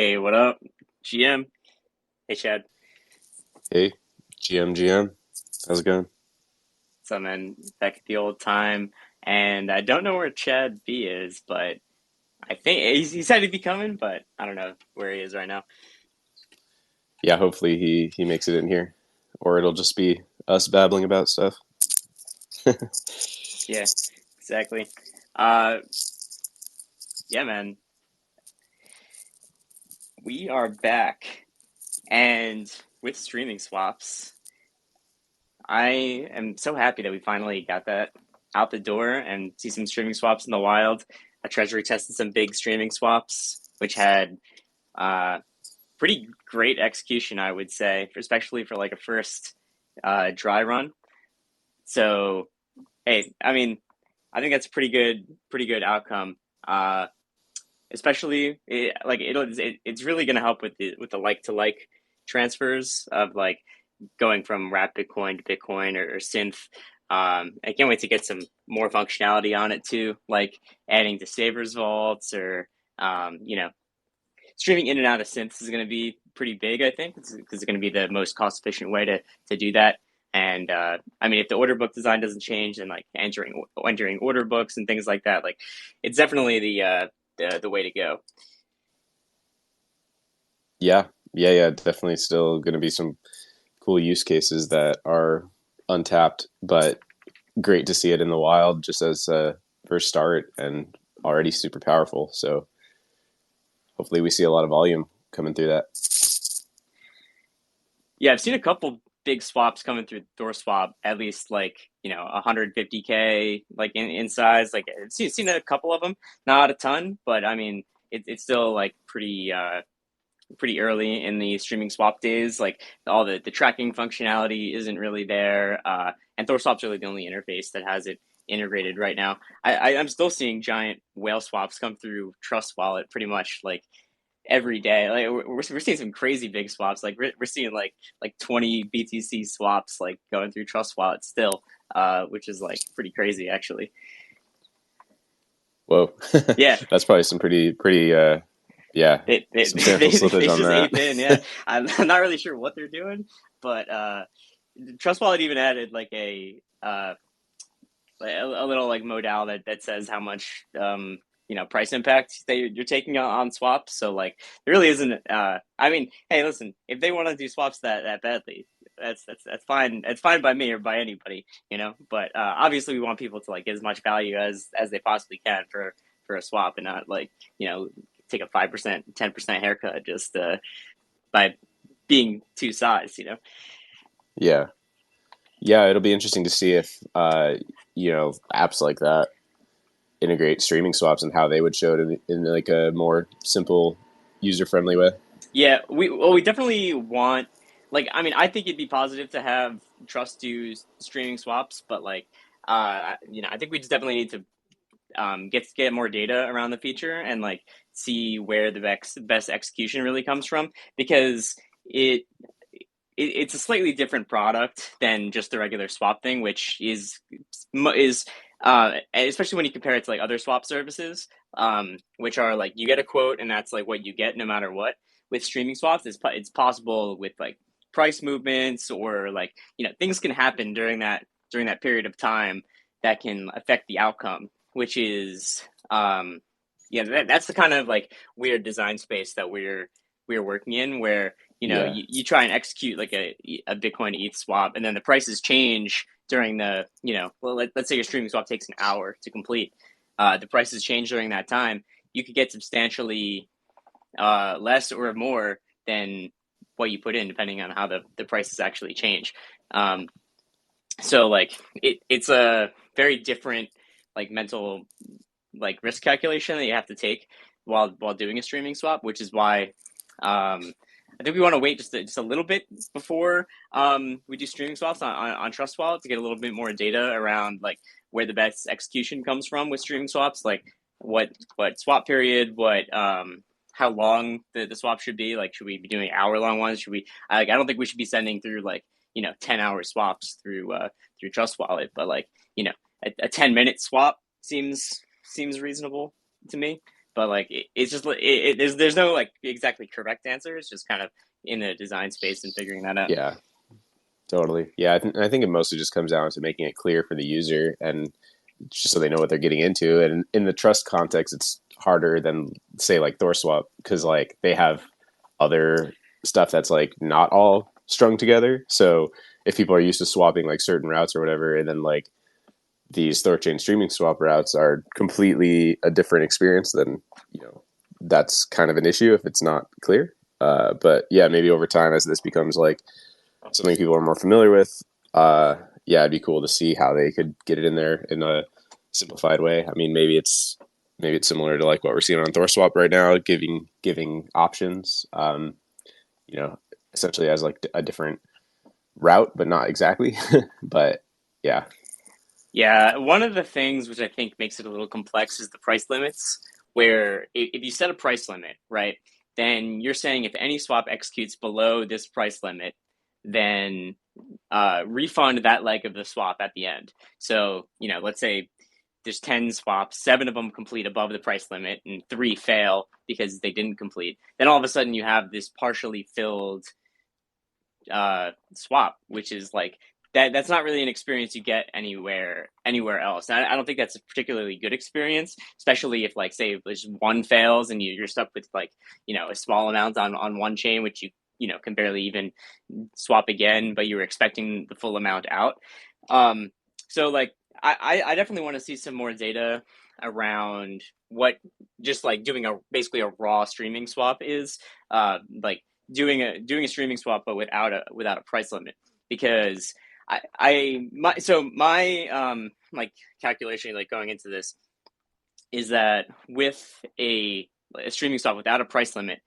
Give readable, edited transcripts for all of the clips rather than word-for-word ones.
Hey, what up? GM. Hey, Chad. Hey, GM, how's it going? So I'm in back at the old time, and I don't know where Chad B is, but I think he said he'd be coming, but I don't know where he is right now. Yeah, hopefully he makes it in here, or it'll just be us babbling about stuff. Yeah, exactly. Uh, yeah, man, we are back, and with streaming swaps, I am so happy that we finally got that out the door and see some streaming swaps in the wild. Treasury tested some big streaming swaps, which had uh, pretty great execution, I would say, especially for like a first dry run. So, hey, I mean, I think that's a pretty good outcome. Especially it's really going to help with the like to like transfers of like going from wrap Bitcoin to Bitcoin or synth. I can't wait to get some more functionality on it too, like adding to savers vaults or you know, streaming in and out of synths is going to be pretty big, I think, because it's going to be the most cost efficient way to do that. And I mean, if the order book design doesn't change, and like entering order books and things like that, like it's definitely the way to go. Yeah, definitely still going to be some cool use cases that are untapped, but great to see it in the wild just as a first start and already super powerful. So hopefully we see a lot of volume coming through that. Yeah, I've seen a couple big swaps coming through THORswap, at least like 150K like in size. Like I've seen a couple of them, not a ton, but I mean it's still like pretty early in the streaming swap days. Like all the tracking functionality isn't really there, and THORswap's really the only interface that has it integrated right now. I'm still seeing giant whale swaps come through Trust Wallet pretty much like every day. Like we're seeing some crazy big swaps. Like we're seeing like 20 BTC swaps like going through Trust Wallet still, which is like pretty crazy actually. Whoa, Yeah, that's probably some pretty yeah, substantial they slippage on just that. ape in. Yeah, I'm not really sure what they're doing, but Trust Wallet even added like a little like modal that says how much price impact you're taking on swaps. So like there really isn't. I mean, hey, listen, if they want to do swaps that badly, that's fine. It's fine by me or by anybody, you know. But obviously, we want people to like get as much value as they possibly can for a swap, and not like take a 5%, 10% haircut just by being two sides, you know. Yeah, yeah, it'll be interesting to see if apps like that integrate streaming swaps and how they would show it in like a more simple, user friendly way. Yeah, we definitely want like I mean I think it'd be positive to have trust do streaming swaps, but like I think we just definitely need to get more data around the feature and like see where the best execution really comes from because it's a slightly different product than just the regular swap thing, which is especially when you compare it to like other swap services, which are like you get a quote and that's like what you get no matter what. With streaming swaps, it's possible with like price movements or like things can happen during that period of time that can affect the outcome, which is yeah that's the kind of like weird design space that we're working in where Yeah, you try and execute like a Bitcoin ETH swap, and then the prices change during the, well, let's say your streaming swap takes an hour to complete. The prices change during that time. You could get substantially less or more than what you put in, depending on how the prices actually change. Um, so like it's a very different like mental like risk calculation that you have to take while doing a streaming swap, which is why I think we want to wait just a little bit before we do streaming swaps on Trust Wallet to get a little bit more data around like where the best execution comes from with streaming swaps, like what swap period, what how long the swap should be. Like, should we be doing hour long ones? Should we? I don't think we should be sending through like 10-hour swaps through Trust Wallet, but like a 10-minute swap seems reasonable to me. But like it's just there's no like exactly correct answer. It's just kind of in the design space and figuring that out. Yeah, totally. Yeah, I think it mostly just comes down to making it clear for the user and just so they know what they're getting into. And in the trust context, it's harder than say like THORswap because like they have other stuff that's like not all strung together. So if people are used to swapping like certain routes or whatever, and then like these THORChain streaming swap routes are completely a different experience, then that's kind of an issue if it's not clear. But yeah, maybe over time as this becomes like something people are more familiar with, yeah, it'd be cool to see how they could get it in there in a simplified way. I mean, maybe it's similar to like what we're seeing on THORswap right now, giving options, essentially as like a different route, but not exactly. But yeah, Yeah, one of the things which I think makes it a little complex is the price limits, where if you set a price limit, right, then you're saying if any swap executes below this price limit, then refund that leg of the swap at the end. So, let's say there's 10 swaps, seven of them complete above the price limit, and three fail because they didn't complete. Then all of a sudden you have this partially filled swap, which is like that's not really an experience you get anywhere else. And I don't think that's a particularly good experience, especially if like say there's one fails and you're stuck with like a small amount on one chain, which you can barely even swap again, but you were expecting the full amount out. So like I definitely want to see some more data around what just like doing a basically a raw streaming swap is like doing a streaming swap but without a price limit, because my like calculation like going into this is that with a streaming swap without a price limit,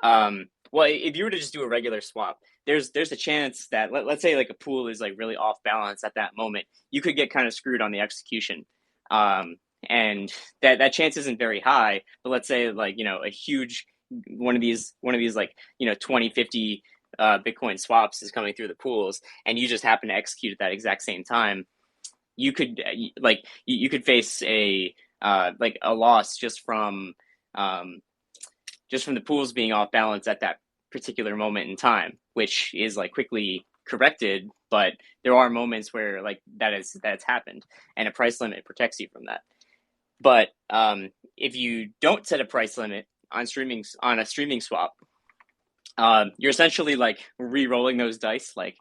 well, if you were to just do a regular swap, there's a chance that let's say like a pool is like really off balance at that moment, you could get kind of screwed on the execution, and that chance isn't very high. But let's say like a huge one of these like 20 50 Bitcoin swaps is coming through the pools, and you just happen to execute at that exact same time, you could like you could face a like a loss just from the pools being off balance at that particular moment in time, which is like quickly corrected. But there are moments where like that's happened, and a price limit protects you from that. But if you don't set a price limit on a streaming swap, you're essentially like re-rolling those dice like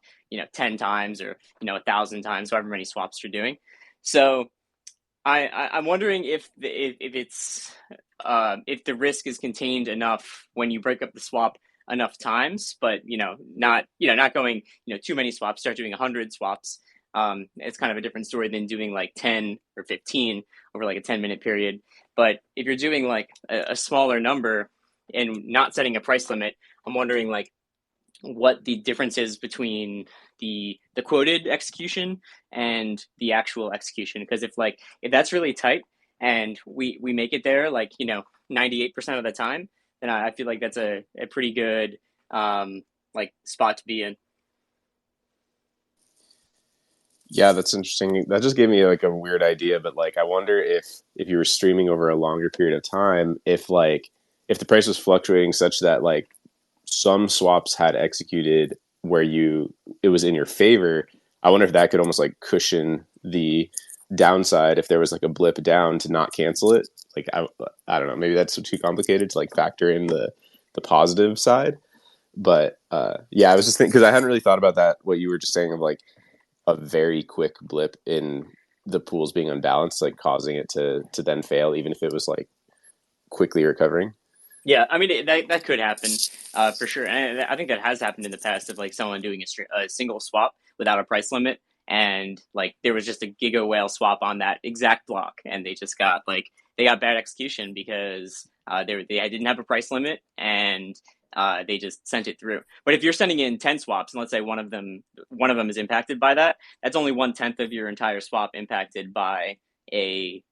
10 times or 1,000 times, however many swaps you're doing. So I'm wondering if it's if the risk is contained enough when you break up the swap enough times, but not going too many swaps. Start doing 100 swaps. It's kind of a different story than doing like 10 or 15 over like a 10-minute period. But if you're doing like a smaller number and not setting a price limit, I'm wondering like what the difference is between the quoted execution and the actual execution. Because if that's really tight and we make it there like 98% of the time, then I feel like that's a pretty good like spot to be in. yeah, that's interesting. That just gave me like a weird idea, but like I wonder if you were streaming over a longer period of time, if the price was fluctuating such that like some swaps had executed where it was in your favor. I wonder if that could almost like cushion the downside if there was like a blip down to not cancel it. Like I don't know, maybe that's too complicated to like factor in the positive side. But yeah, I was just thinking because I hadn't really thought about that. What you were just saying of like a very quick blip in the pools being unbalanced, like causing it to then fail, even if it was like quickly recovering. Yeah, I mean that could happen for sure, and I think that has happened in the past of like someone doing a single swap without a price limit, and like there was just a giga whale swap on that exact block, and they got bad execution because they didn't have a price limit, and they just sent it through. But if you're sending in 10 swaps, and let's say one of them is impacted by that, that's only 1/10 of your entire swap impacted a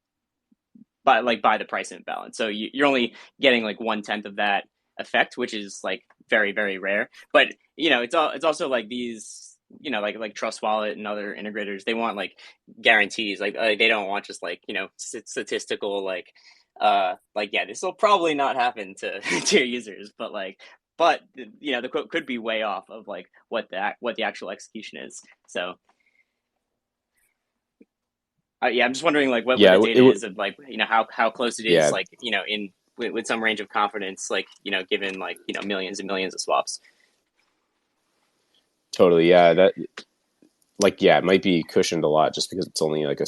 by the price imbalance. So you're only getting like 1/10 of that effect, which is like very very rare. But it's also like these like Trust Wallet and other integrators, they want like guarantees. Like they don't want just like statistical like like yeah, this will probably not happen to to your users, but you know, the quote could be way off of like what the actual execution is. So yeah, I'm just wondering like what Yeah, the data is of like, you know, how close it is, yeah, like, you know, in with some range of confidence, like, you know, given like, you know, millions and millions of swaps. totally. Yeah, that like yeah, it might be cushioned a lot just because it's only like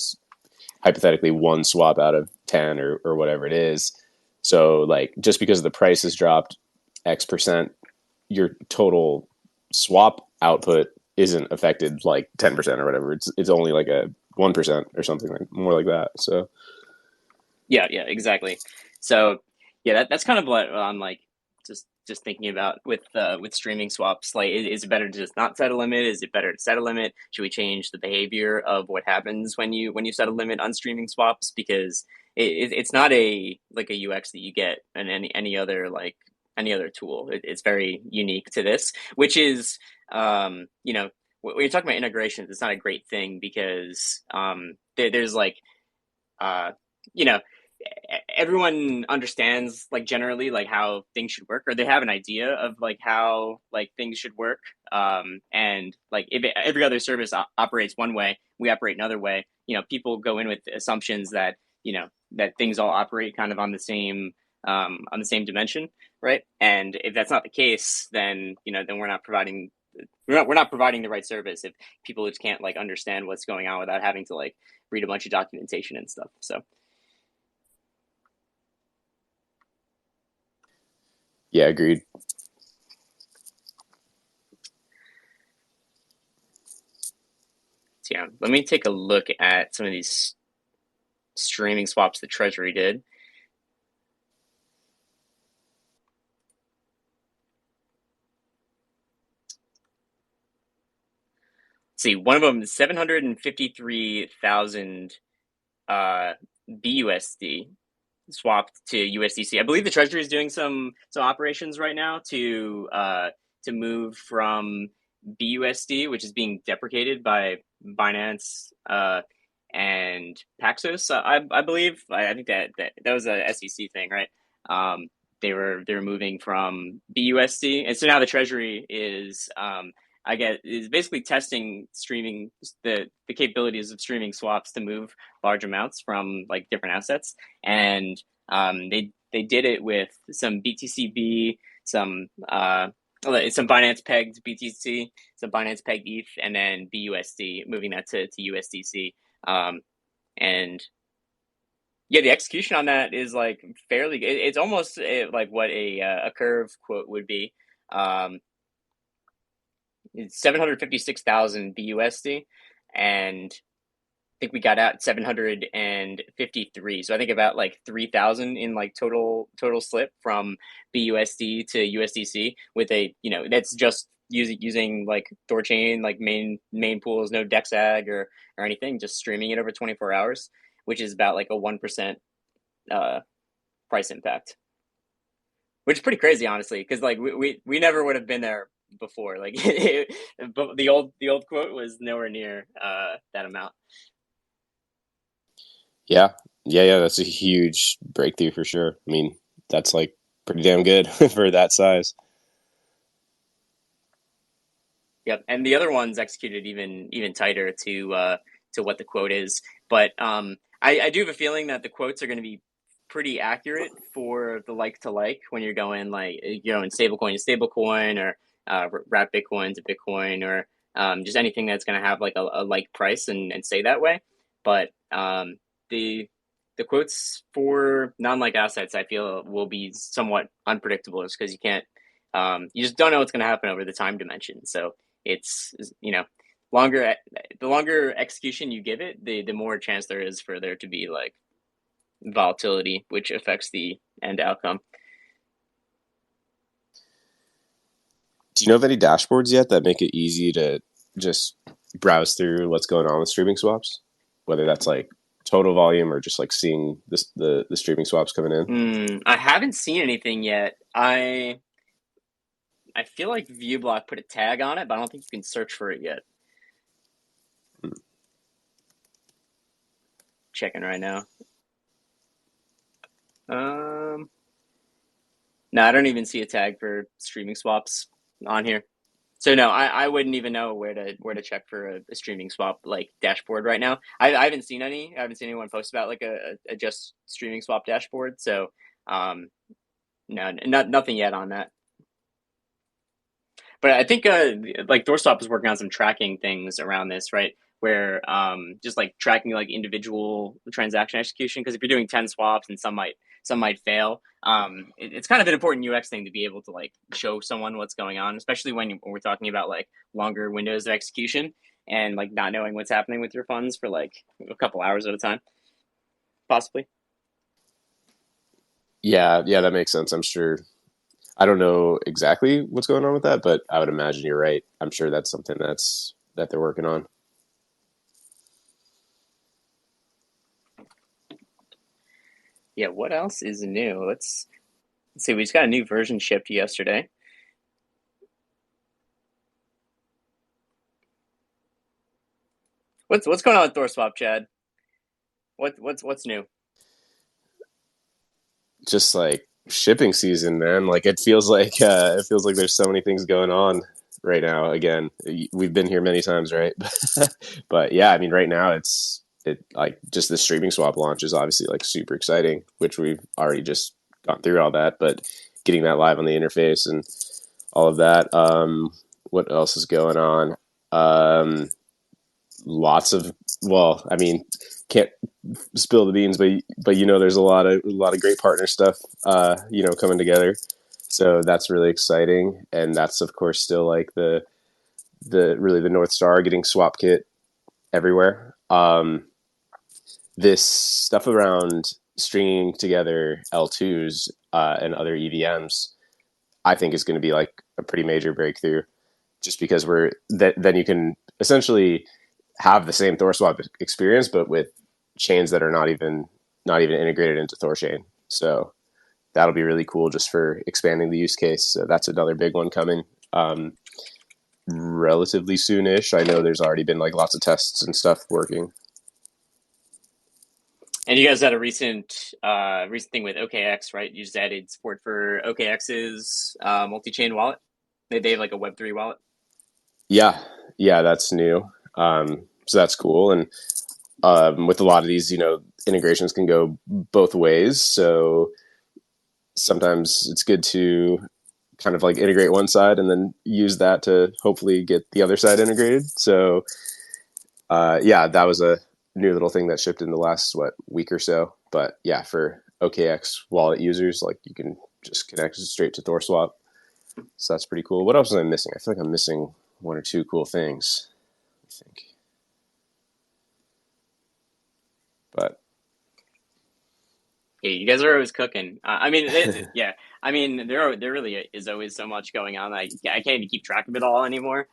hypothetically one swap out of 10 or whatever it is. So like just because the price has dropped X%, your total swap output isn't affected like 10% or whatever. It's only like a 1% or something like more like that. So Yeah, yeah, exactly. So yeah, that's kind of what I'm like just thinking about with streaming swaps. Like, is it better to just not set a limit? Is it better to set a limit? Should we change the behavior of what happens when you set a limit on streaming swaps? Because it's not a like a UX that you get in any other like any other tool. It's very unique to this, which is you know, when you're talking about integrations, it's not a great thing because there's like uh, you know, everyone understands like generally like how things should work, or they have an idea of like how like things should work. And like if every other service operates one way, we operate another way. You know, people go in with assumptions that, you know, that things all operate kind of on the same dimension, right? And if that's not the case, then, you know, then we're not providing the right service if people just can't like understand what's going on without having to like read a bunch of documentation and stuff. So yeah, agreed. so yeah, let me take a look at some of these streaming swaps the Treasury did. Let's see, one of them is 753,000 BUSD swapped to USDC. I believe the Treasury is doing some operations right now to move from BUSD, which is being deprecated by Binance and Paxos. I believe. I think that was a SEC thing, right? Um, they were moving from BUSD, and so now the Treasury is I guess is basically testing streaming the capabilities of streaming swaps to move large amounts from like different assets, and they did it with some BTCB, some Binance pegged BTC, some Binance pegged ETH, and then BUSD, moving that to USDC. Um, and yeah, the execution on that is like fairly good. It's almost like what a curve quote would be. Um, it's 756,000 BUSD, and I think we got out 753. So I think about like 3,000 in like total slip from BUSD to USDC with a, you know, that's just using like THORChain, like main pools, no DexAg or anything, just streaming it over 24 hours, which is about like a 1% uh, price impact, which is pretty crazy, honestly, because like we never would have been there before. Like but the old quote was nowhere near that amount. Yeah, yeah. That's a huge breakthrough for sure. I mean, that's like pretty damn good for that size. Yep, and the other one's executed even tighter to what the quote is. But I do have a feeling that the quotes are going to be pretty accurate for the like to like when you're going like you're going stablecoin to stablecoin or wrap Bitcoin to Bitcoin or just anything that's going to have like a like price and stay that way. But the the quotes for non-like assets, I feel, will be somewhat unpredictable, just because you can't you just don't know what's going to happen over the time dimension. So it's, you know, longer the longer execution you give it, the more chance there is for there to be like volatility, which affects the end outcome. Do you know of any dashboards yet that make it easy to just browse through what's going on with streaming swaps? Whether that's like total volume or just like seeing the streaming swaps coming in. I haven't seen anything yet. I feel like ViewBlock put a tag on it, but I don't think you can search for it yet. Checking right now. Um, no, I don't even see a tag for streaming swaps on here. So no, I wouldn't even know where to check for a streaming swap like dashboard right now. I haven't seen any. I haven't seen anyone post about like a just streaming swap dashboard. So um, no, nothing yet on that. But I think like Doorstop is working on some tracking things around this, right? Where just like tracking like individual transaction execution, because if you're doing 10 swaps and some might fail, it's kind of an important UX thing to be able to like show someone what's going on, especially when we're talking about like longer windows of execution and like not knowing what's happening with your funds for like a couple hours at a time, possibly. Yeah, yeah, that makes sense. I'm sure. I don't know exactly what's going on with that, but I would imagine you're right. I'm sure that's something that they're working on. Yeah, what else is new? Let's see. We just got a new version shipped yesterday. What's going on with Doorstop, Chad? What's new? Just like shipping season, man. Like it feels like there's so many things going on right now. Again, we've been here many times, right? But yeah, I mean, right now it like just the streaming swap launch is obviously like super exciting, which we've already just gone through all that, but getting that live on the interface and all of that. What else is going on? Lots of well, I mean, can't spill the beans, but you know, there's a lot of great partner stuff, coming together. So that's really exciting, and that's of course still like the really the North Star, getting swap kit everywhere. This stuff around stringing together L2s and other EVMs, I think is going to be like a pretty major breakthrough, just because then you can essentially have the same THORswap experience, but with chains that are not even integrated into THORChain. So that'll be really cool just for expanding the use case. So that's another big one coming relatively soonish. I know there's already been like lots of tests and stuff working. And you guys had a recent thing with OKX, right? You just added support for OKX's multi-chain wallet. They have like a Web3 wallet. Yeah, yeah, that's new. So that's cool. And with a lot of these, integrations can go both ways. So sometimes it's good to kind of like integrate one side and then use that to hopefully get the other side integrated. So yeah, that was a new little thing that shipped in the last week or so. But yeah, for OKX wallet users, like you can just connect straight to THORswap. So that's pretty cool. What else am I missing? I feel like I'm missing one or two cool things, I think. But Yeah, you guys are always cooking. I mean, yeah. I mean, there really is always so much going on. I can't even keep track of it all anymore.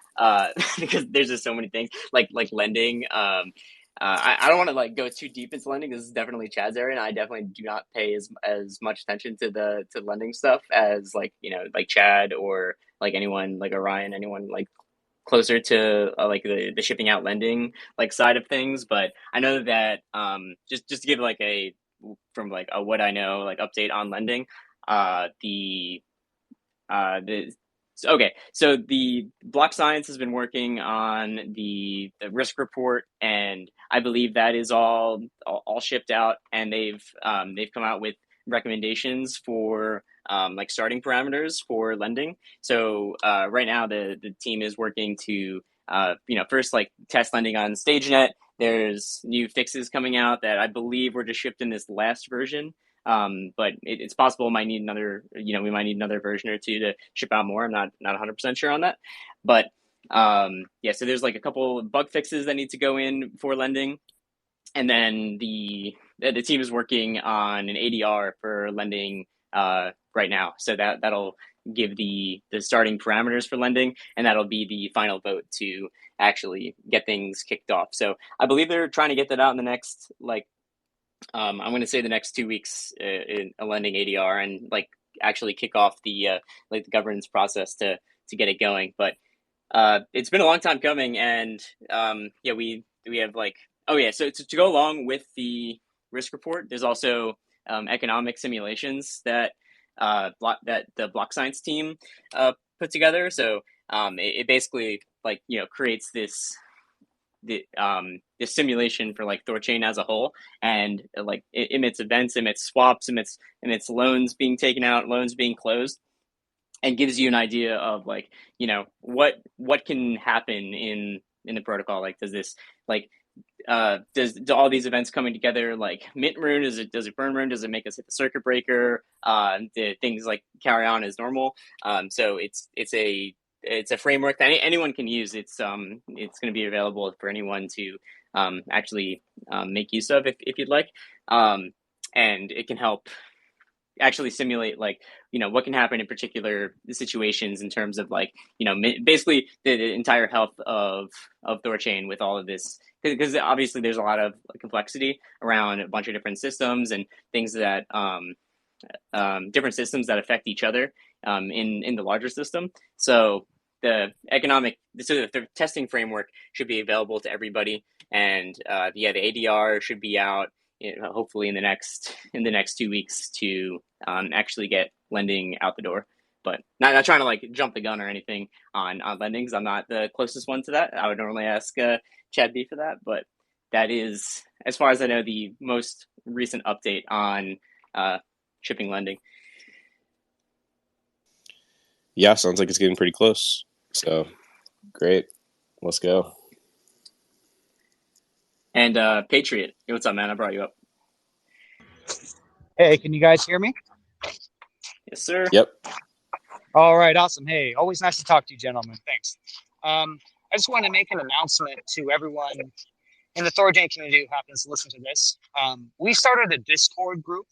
Because there's just so many things like lending. I don't want to like go too deep into lending. This is definitely Chad's area, and I definitely do not pay as much attention to the to lending stuff as like like Chad or like anyone like Orion, anyone like closer to like the shipping out lending like side of things. But I know that just to give like a from like a what I know like update on lending, the okay, so the block science has been working on the risk report, and I believe that is all shipped out, and they've come out with recommendations for like starting parameters for lending. So right now the team is working to first like test lending on StageNet. There's new fixes coming out that I believe were just shipped in this last version. But it's possible might need another, we might need another version or two to ship out more. I'm not 100% sure on that, but yeah. So there's like a couple of bug fixes that need to go in for lending, and then the team is working on an ADR for lending right now. So that'll give the starting parameters for lending, and that'll be the final vote to actually get things kicked off. So I believe they're trying to get that out in the next like I'm going to say the next 2 weeks in a lending ADR and like actually kick off the like the governance process to get it going. But it's been a long time coming, and yeah, we have like oh yeah, so to go along with the risk report, there's also economic simulations that that the block science team put together. So it basically like creates this simulation for like THORChain as a whole, and like it emits events, emits swaps, emits loans being taken out, loans being closed, and gives you an idea of like what can happen in the protocol. Like does this like do all these events coming together like mint rune? Does it burn rune? Does it make us hit the circuit breaker? Do things like carry on as normal? So it's a framework that anyone can use. It's going to be available for anyone to actually make use of if you'd like, and it can help actually simulate like what can happen in particular situations in terms of like basically the entire health of THORChain with all of this, because obviously there's a lot of complexity around a bunch of different systems and things that different systems that affect each other in the larger system. So the testing framework should be available to everybody, and the ADR should be out hopefully in the next 2 weeks to actually get lending out the door. But not trying to like jump the gun or anything on lending, because I'm not the closest one to that. I would normally ask Chad B for that, but that is, as far as I know, the most recent update on shipping lending. Yeah, sounds like it's getting pretty close. So great, let's go. And Patriot, hey, what's up, man? I brought you up. Hey, can you guys hear me? Yes, sir. Yep. All right, awesome. Hey, always nice to talk to you, gentlemen. Thanks. I just want to make an announcement to everyone in the THORChain community who happens to listen to this. We started a Discord group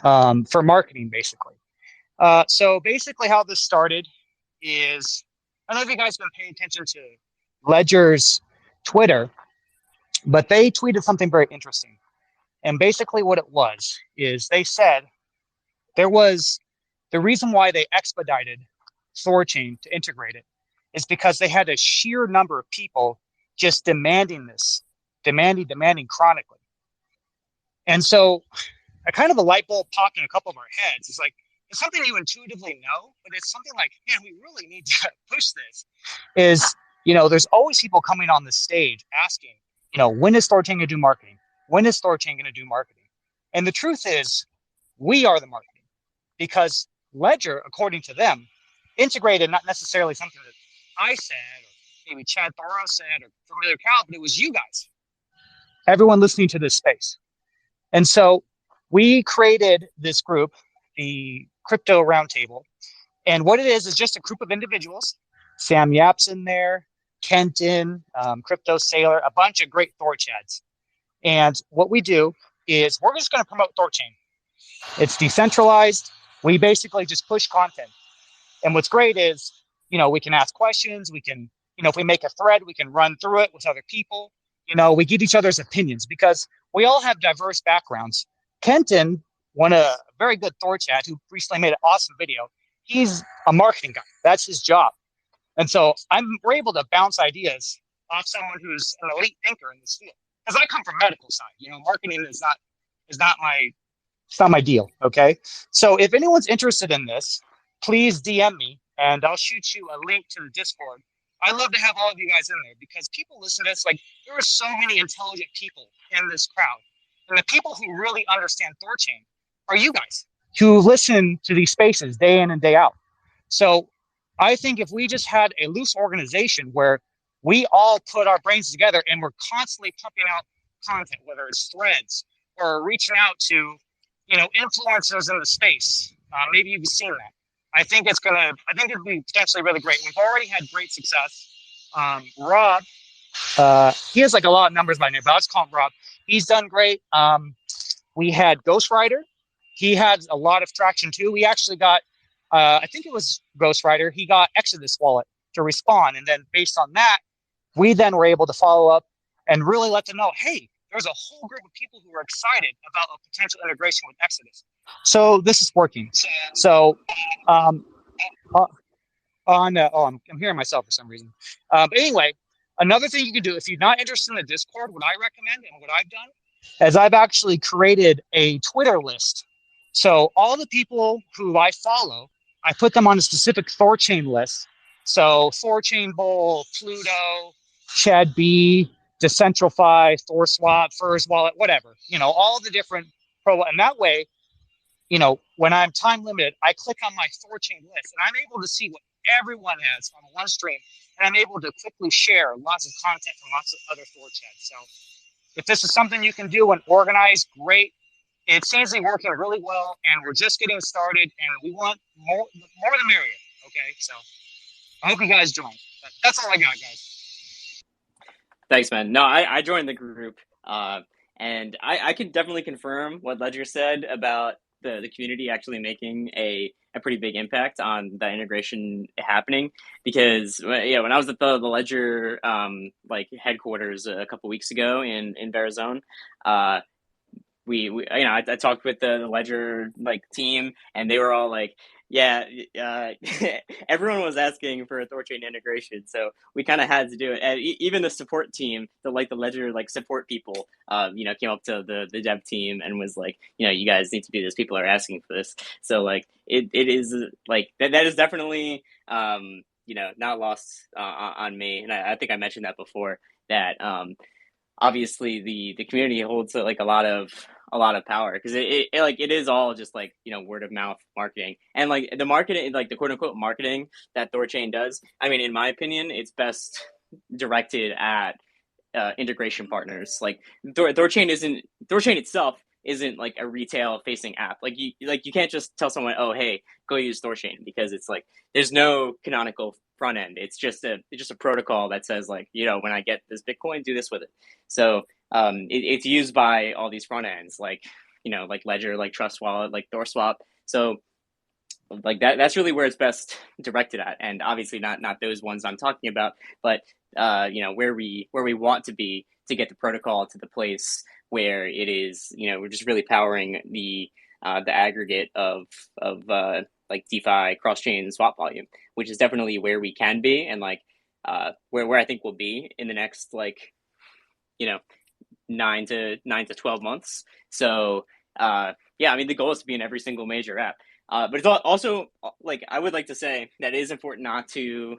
for marketing, basically. So basically how this started is, I don't know if you guys have been paying attention to Ledger's Twitter, but they tweeted something very interesting. And basically what it was is they said there was the reason why they expedited THORChain to integrate it is because they had a sheer number of people just demanding this, demanding chronically. And so a kind of a light bulb popped in a couple of our heads. It's like, it's something you intuitively know, but it's something like, man, we really need to push this. Is, there's always people coming on the stage asking, when is THORChain going to do marketing? When is THORChain going to do marketing? And the truth is, we are the marketing, because Ledger, according to them, integrated not necessarily something that I said, or maybe Chad THOReau said, or FamiliarCow, but it was you guys, everyone listening to this space. And so we created this group, the Crypto Roundtable. And what it is just a group of individuals. Sam Yap's in there, Kenton, Crypto Sailor, a bunch of great THORchads. And what we do is we're just going to promote THORChain. It's decentralized. We basically just push content. And what's great is, we can ask questions. We can, if we make a thread, we can run through it with other people. We get each other's opinions because we all have diverse backgrounds. Kenton, a very good THORchat who recently made an awesome video. He's a marketing guy. That's his job. And so we're able to bounce ideas off someone who's an elite thinker in this field. Because I come from medical side, marketing is not my deal. Okay. So if anyone's interested in this, please DM me and I'll shoot you a link to the Discord. I love to have all of you guys in there because people listen to this. Like, there are so many intelligent people in this crowd. And the people who really understand THORChain are you guys who listen to these spaces day in and day out. So I think if we just had a loose organization where we all put our brains together and we're constantly pumping out content, whether it's threads or reaching out to, influencers in the space. Maybe you've seen that. I think it'd be potentially really great. We've already had great success. Rob, he has like a lot of numbers by name, but I'll just call him Rob. He's done great. We had Ghostwriter. He had a lot of traction too. We actually got, I think it was Ghostwriter. He got Exodus wallet to respond. And then based on that, we then were able to follow up and really let them know, hey, there's a whole group of people who are excited about a potential integration with Exodus. So this is working. So I'm hearing myself for some reason. But anyway, another thing you can do, if you're not interested in the Discord, what I recommend and what I've done is I've actually created a Twitter list. So all the people who I follow, I put them on a specific THORChain list. So THORChain Bowl, Pluto, Chad B, Decentrify, THORSwap, Furs Wallet, whatever. All the different and that way, when I'm time limited, I click on my THORChain list and I'm able to see what everyone has on one stream, and I'm able to quickly share lots of content from lots of other Thor chats. So if this is something you can do and organize, great. It seems to be working really well, and we're just getting started, and we want more the merrier. Okay, so I hope you guys join. But that's all I got, guys. Thanks, man. No, I joined the group, and I can definitely confirm what Ledger said about the community actually making a pretty big impact on that integration happening. Because when I was at the Ledger headquarters a couple weeks ago in Barraford, I talked with the Ledger team, and they were all like, yeah, everyone was asking for a THORChain integration, so we kind of had to do it. And even the support team, the Ledger support people, came up to the dev team and was like, you guys need to do this. People are asking for this. So it is that is definitely not lost on me. And I think I mentioned that before, that obviously the community holds a lot of power, because it is all just word of mouth marketing, and the marketing, the quote unquote marketing that THORChain does. I mean, in my opinion, it's best directed at integration partners. THORChain itself isn't a retail facing app. You can't just tell someone, oh hey, go use THORChain, because it's there's no canonical front end. It's just a protocol that says when I get this Bitcoin, do this with it. So it's used by all these front ends like Ledger, like Trust Wallet, like THORSwap. So that's really where it's best directed at, and obviously not those ones I'm talking about, but where we want to be, to get the protocol to the place where it is, we're just really powering the aggregate of DeFi cross-chain swap volume, which is definitely where we can be, and where I think we'll be in the next 9 to 12 months. So I mean, the goal is to be in every single major app. But it's also I would like to say that it is important not to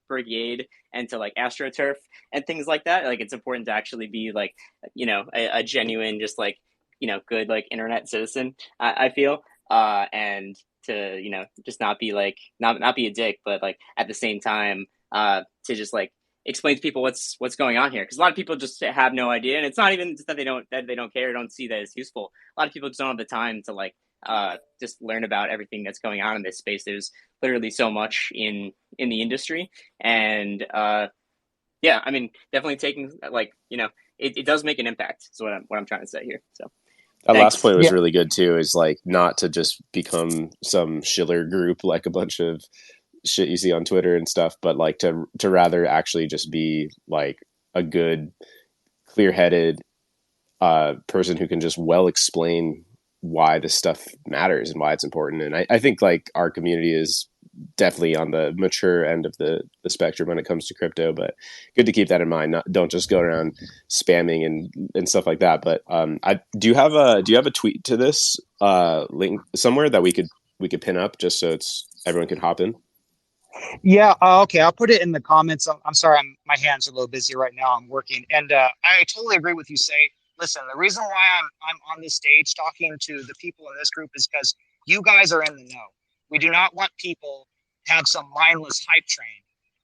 Brigade and to AstroTurf and things like that. It's important to actually be a genuine, just good internet citizen. I feel, and to just not be not be a dick, but at the same time to just explain to people what's going on here, because a lot of people just have no idea, and it's not even just that they don't care, don't see that it's useful. A lot of people just don't have the time to just learn about everything that's going on in this space. There's literally so much in the industry, and I mean, definitely taking it does make an impact. Is what I'm trying to say here. So that last point was really good too, is not to just become some Schiller group, a bunch of shit you see on Twitter and stuff, but to rather actually just be a good, clear-headed person who can just well explain why this stuff matters and why it's important. And I think our community is definitely on the mature end of the spectrum when it comes to crypto, but good to keep that in mind. Don't just go around spamming and stuff like that. But do you have a tweet to this link somewhere that we could pin up, just so everyone can hop in? Yeah. Okay. I'll put it in the comments. I'm sorry. My hands are a little busy right now. I'm working, and I totally agree with you. Listen, the reason why I'm on this stage talking to the people in this group is because you guys are in the know. We do not want people to have some mindless hype train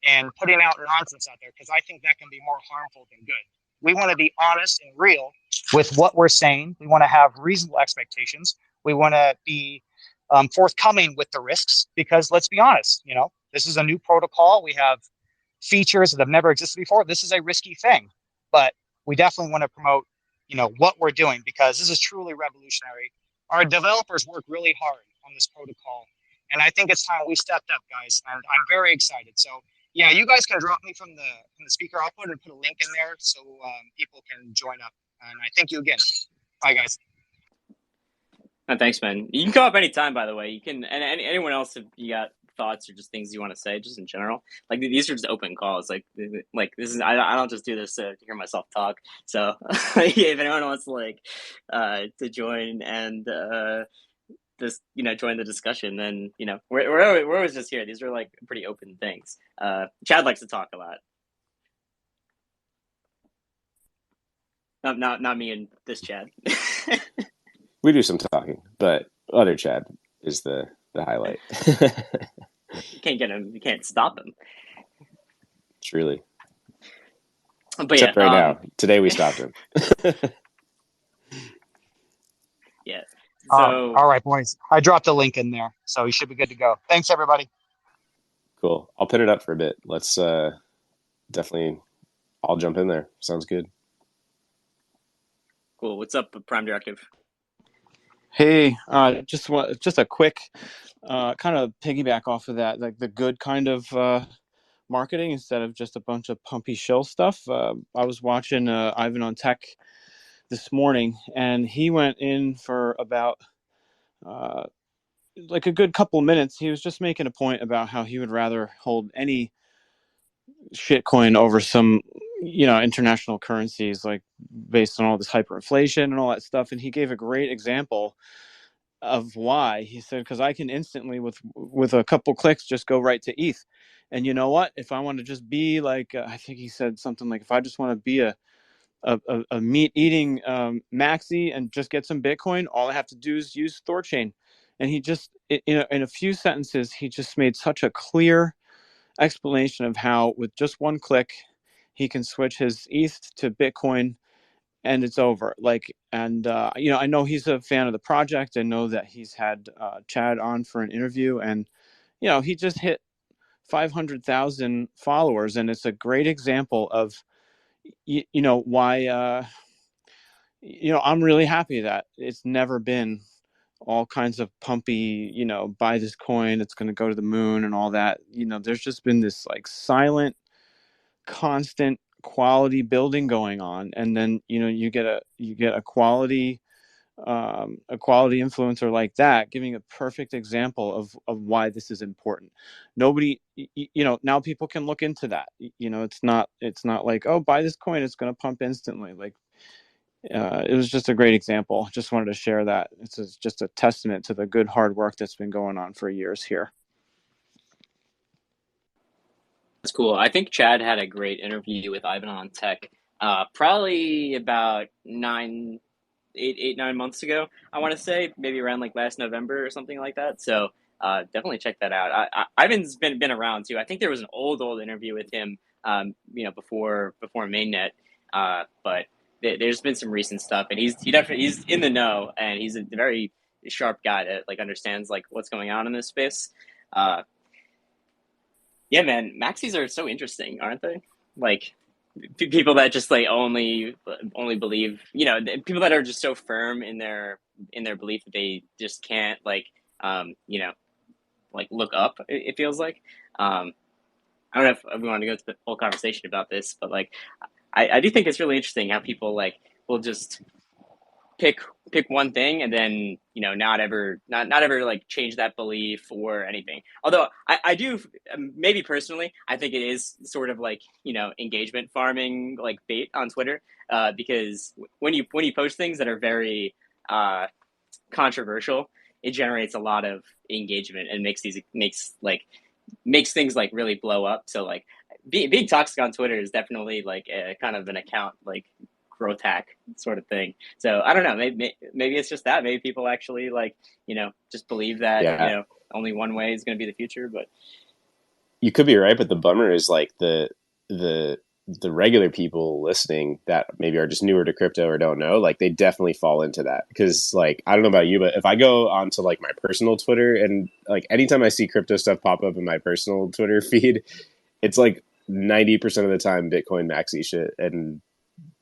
and putting out nonsense out there, because I think that can be more harmful than good. We want to be honest and real with what we're saying. We want to have reasonable expectations. We want to be forthcoming with the risks, because let's be honest, this is a new protocol. We have features that have never existed before. This is a risky thing, but we definitely want to promote what we're doing, because this is truly revolutionary. Our developers work really hard on this protocol, and I think it's time we stepped up, guys, and I'm very excited. So yeah, you guys can drop me from the speaker. I'll put a link in there so people can join up, and I thank you again. Bye, guys. Thanks, man. You can come up anytime, by the way. You can, and anyone else, if you got thoughts or just things you want to say, just in general. Like these are just open calls. Like this is I don't just do this to hear myself talk. So yeah, if anyone wants to join and this join the discussion, then we're always just here. These are like pretty open things. Chad likes to talk a lot. Not me and this Chad. We do some talking, but other Chad is the highlight. You can't get him. You can't stop him. Truly. But except right now. Today we stopped him. Yeah. So all right, boys. I dropped a link in there, so you should be good to go. Thanks, everybody. Cool. I'll pin it up for a bit. Let's definitely. I'll jump in there. Sounds good. Cool. What's up, Prime Directive? Hey, just a quick kind of piggyback off of that, like the good kind of marketing instead of just a bunch of pumpy shill stuff. I was watching Ivan on Tech this morning, and he went in for about like a good couple minutes. He was just making a point about how he would rather hold any shitcoin over some international currencies, like based on all this hyperinflation and all that stuff. And he gave a great example of why. He said, because I can instantly with a couple clicks just go right to ETH. And you know what, if I want to just be like I think he said something like, if I just want to be a meat eating maxi and just get some Bitcoin, all I have to do is use THORChain. And he just in a few sentences, he just made such a clear explanation of how with just one click he can switch his ETH to Bitcoin and it's over. Like, and I know he's a fan of the project. I know that he's had Chad on for an interview, and he just hit 500,000 followers, and it's a great example of why I'm really happy that it's never been all kinds of pumpy, buy this coin, it's going to go to the moon and all that. There's just been this like silent, constant quality building going on, and then you get a quality influencer like that giving a perfect example of why this is important. Nobody, now people can look into that. It's not like, oh, buy this coin, it's going to pump instantly. Like it was just a great example. Just wanted to share that. It's just a testament to the good hard work that's been going on for years here. That's cool. I think Chad had a great interview with Ivan on Tech, probably about 9 months ago. I want to say maybe around like last November or something like that. So definitely check that out. Ivan's been around too. I think there was an old interview with him, before mainnet, but there's been some recent stuff, and he's in the know, and he's a very sharp guy that like understands like what's going on in this space. Yeah, man, maxis are so interesting, aren't they? Like people that just like only believe, people that are just so firm in their belief that they just can't like like look up. It feels like I don't know if we want to go to the whole conversation about this, but like I do think it's really interesting how people like will just pick one thing and then not ever like change that belief or anything. Although I do, maybe personally, I think it is sort of like engagement farming like bait on Twitter, because when you post things that are very controversial, it generates a lot of engagement and makes things like really blow up. So like being toxic on Twitter is definitely like a kind of an account like growth hack sort of thing. So I don't know, maybe it's just that maybe people actually like just believe that only one way is going to be the future. But you could be right, but the bummer is like the regular people listening that maybe are just newer to crypto or don't know, like they definitely fall into that. Because like I don't know about you, but if I go onto like my personal Twitter and like anytime I see crypto stuff pop up in my personal Twitter feed, it's like 90% of the time Bitcoin maxi shit, and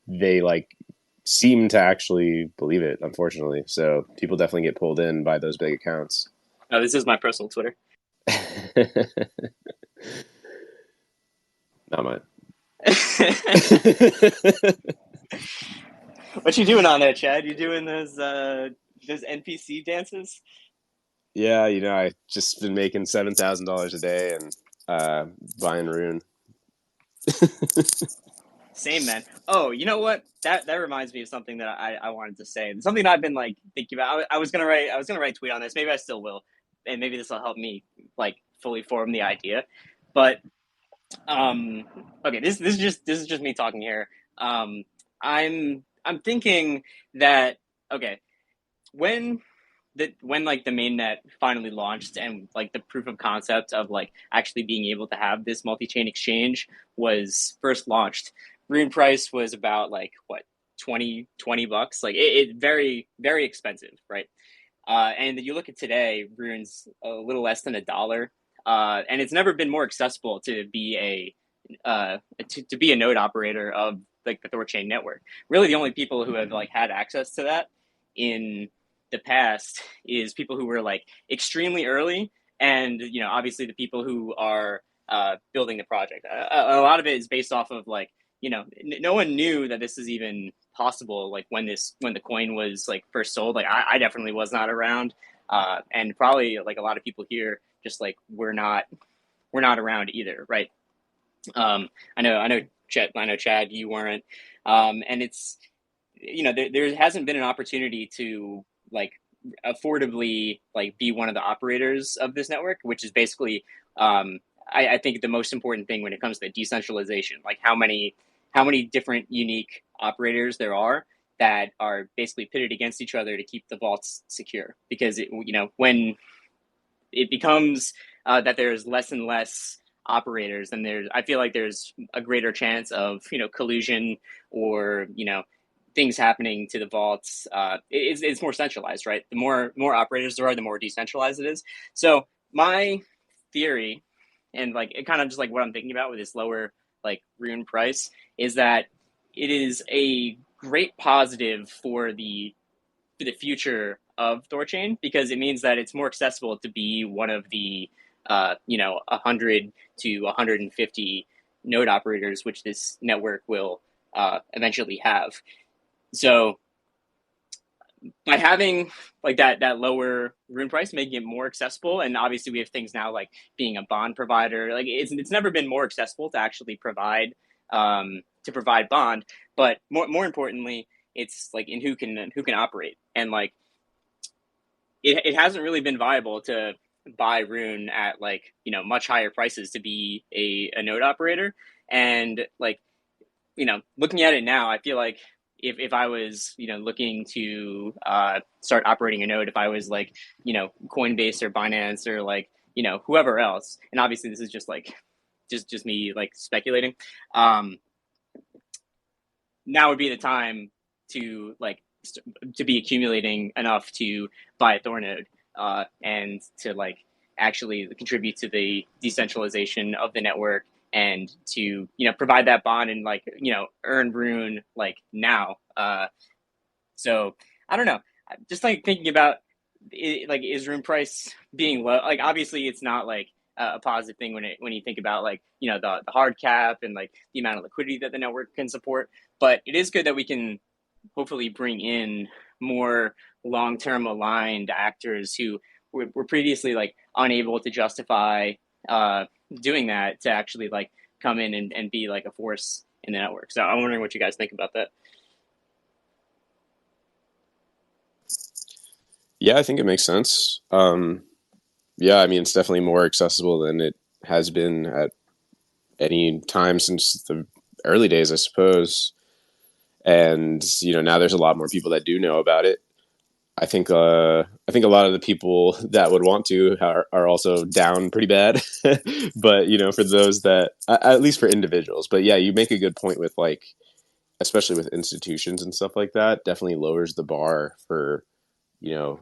they like seem to actually believe it, unfortunately. So people definitely get pulled in by those big accounts. Oh, this is my personal Twitter. Not mine. What you doing on there, Chad? You doing those NPC dances? Yeah, I just been making $7,000 a day and buying Rune. Same, man. Oh, you know what? That reminds me of something that I wanted to say. And something that I've been like thinking about. I was gonna write a tweet on this. Maybe I still will, and maybe this will help me like fully form the idea. But okay, this is just me talking here. Um, I'm thinking that okay, when when like the mainnet finally launched and like the proof of concept of like actually being able to have this multi-chain exchange was first launched, Rune price was about like what, 20 bucks. Like it very, very expensive, right? And you look at today, Rune's a little less than $1. And it's never been more accessible to be to be a node operator of like the THORChain network. Really, the only people who have like had access to that in the past is people who were like extremely early, and obviously the people who are building the project. A lot of it is based off of like no one knew that this is even possible. Like when the coin was like first sold, like I definitely was not around, and probably like a lot of people here just like we're not around either, right? I know Chad, you weren't, and it's there hasn't been an opportunity to like affordably like be one of the operators of this network, which is basically I think the most important thing when it comes to decentralization, like how many different unique operators there are that are basically pitted against each other to keep the vaults secure. Because when it becomes that there's less and less operators, and I feel like there's a greater chance of collusion or things happening to the vaults. It's more centralized, right? The more operators there are, the more decentralized it is. So my theory, and like it kind of just like what I'm thinking about with this lower like Rune price, is that it is a great positive for the future of THORChain, because it means that it's more accessible to be one of the 100 to 150 node operators, which this network will eventually have. So by having like that lower Rune price, making it more accessible, and obviously we have things now like being a bond provider. Like it's never been more accessible to actually provide bond, but more importantly, it's like in who can operate. And like it hasn't really been viable to buy Rune at like much higher prices to be a node operator. And like looking at it now, I feel like if I was looking to start operating a node, if I was like Coinbase or Binance or like whoever else, and obviously this is just like just me like speculating, now would be the time to like to be accumulating enough to buy a Thor node, and to like actually contribute to the decentralization of the network, and to provide that bond and like earn Rune like now. So I don't know, just like thinking about it, like is Rune price being low? Like obviously it's not like a positive thing when you think about like the hard cap and like the amount of liquidity that the network can support. But it is good that we can hopefully bring in more long-term aligned actors who were previously like unable to justify doing that, to actually like come in and be like a force in the network. So I'm wondering what you guys think about that. Yeah, I think it makes sense. Yeah, I mean, it's definitely more accessible than it has been at any time since the early days, I suppose. And now there's a lot more people that do know about it. I think a lot of the people that would want to are also down pretty bad. But for those that, at least for individuals. But yeah, you make a good point with like, especially with institutions and stuff like that, definitely lowers the bar for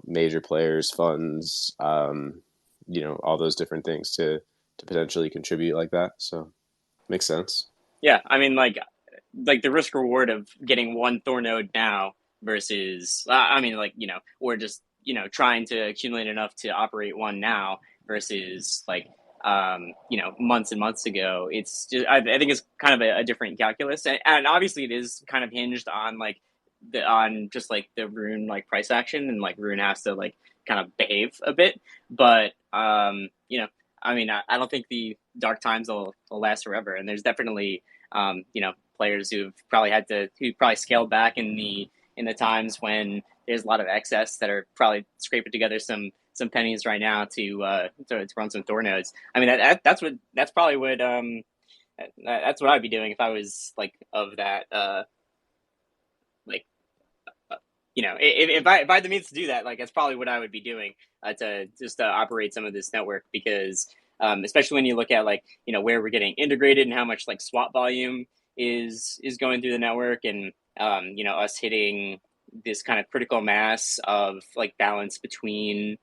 major players, funds, all those different things to potentially contribute like that. So makes sense. Yeah, I mean like the risk reward of getting one Thor node now versus I mean like or just trying to accumulate enough to operate one now versus like months and months ago. It's just I think it's kind of a different calculus, and obviously it is kind of hinged on like on just like the Rune like price action, and like Rune has to like kind of behave a bit. But you know, I mean, I don't think the dark times will last forever, and there's definitely you know, players who probably scaled back in the times when there's a lot of excess that are probably scraping together some pennies right now to run some Thor nodes. I mean, that's probably what that's what I'd be doing if I was like of that like you know, if I had the means to do that, like that's probably what I would be doing to just operate some of this network, because especially when you look at like, you know, where we're getting integrated and how much like swap volume is going through the network, and you know, us hitting this kind of critical mass of like balance between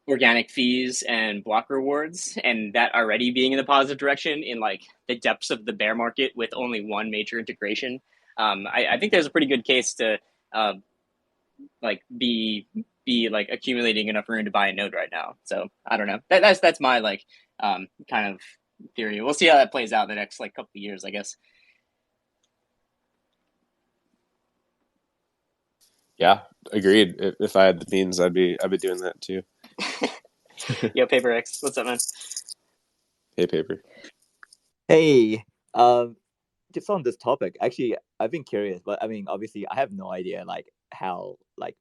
organic fees and block rewards, and that already being in the positive direction in like the depths of the bear market with only one major integration. I think there's a pretty good case to like be like accumulating enough room to buy a node right now. So I don't know. That's my like kind of theory. We'll see how that plays out in the next like couple of years, I guess. Yeah, agreed. If I had the means, I'd be doing that too. Yo, Paper X, what's up, man? Hey, Paper. Hey, just on this topic, actually, I've been curious, but I mean, obviously, I have no idea like how like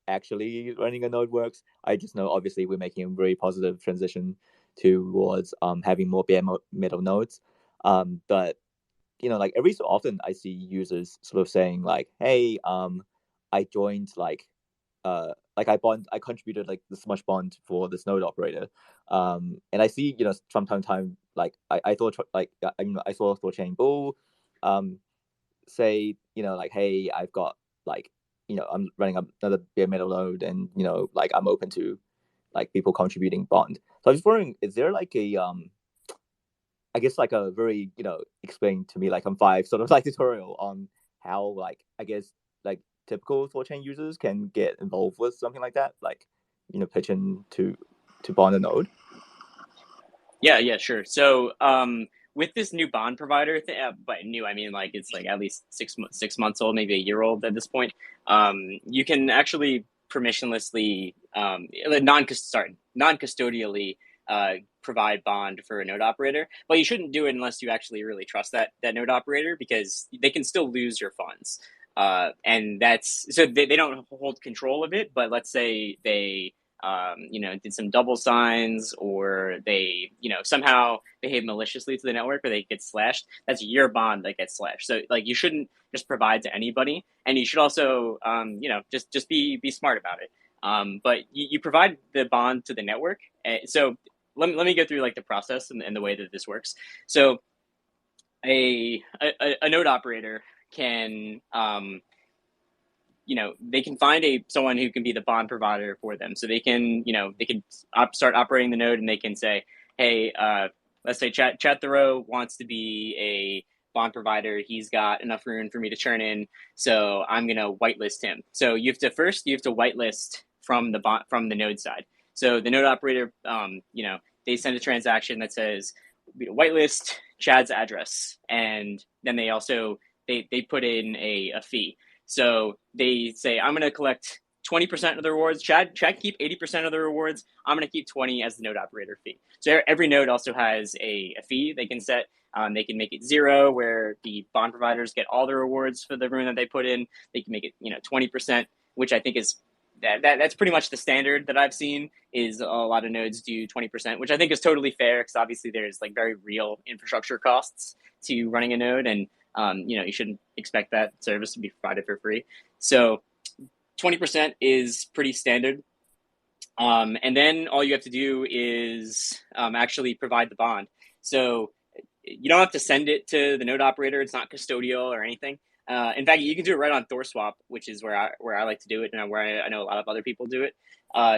actually running a node works. I just know obviously we're making a very positive transition towards having more bare metal nodes. But you know, like every so often, I see users sort of saying like, "Hey, I joined like I contributed like this much bond for this node operator." And I see, you know, from time to time, like I thought like I saw THORChain Bull say, you know, like, "Hey, I've got like, you know, I'm running up another bare metal node, and you know, like I'm open to like people contributing bond." So I was wondering, is there like a I guess like a very, you know, explain to me like on 5 sort of like tutorial on how like I guess like typical THORChain users can get involved with something like that, like, you know, pitch in to bond a node? Yeah, sure. So with this new bond provider, but new, I mean like it's like at least 6 months old, maybe a year old at this point. You can actually permissionlessly, non-custodially provide bond for a node operator, but you shouldn't do it unless you actually really trust that node operator, because they can still lose your funds. And that's so they don't hold control of it, but let's say they you know, did some double signs, or they, you know, somehow behave maliciously to the network, or they get slashed, that's your bond that gets slashed. So like you shouldn't just provide to anybody, and you should also you know, just be smart about it. But you provide the bond to the network. So let me go through like the process and the way that this works. So a node operator can you know, they can find someone who can be the bond provider for them. So they can, you know, they can start operating the node, and they can say, hey, let's say THOReau wants to be a bond provider. He's got enough room for me to churn in, so I'm gonna whitelist him. So you have to whitelist from the node side. So the node operator, you know, they send a transaction that says whitelist Chad's address, and then they also they put in a fee. So they say, I'm going to collect 20% of the rewards. Chad keep 80% of the rewards. I'm going to keep 20 as the node operator fee. So every node also has a fee they can set. They can make it 0, where the bond providers get all the rewards for the room that they put in. They can make it, you know, 20%, which I think is that's pretty much the standard that I've seen. Is a lot of nodes do 20%, which I think is totally fair, because obviously there's like very real infrastructure costs to running a node, and you know, you shouldn't expect that service to be provided for free. So 20% is pretty standard. And then all you have to do is actually provide the bond. So you don't have to send it to the node operator. It's not custodial or anything. In fact, you can do it right on THORswap, which is where I like to do it, and where I know a lot of other people do it.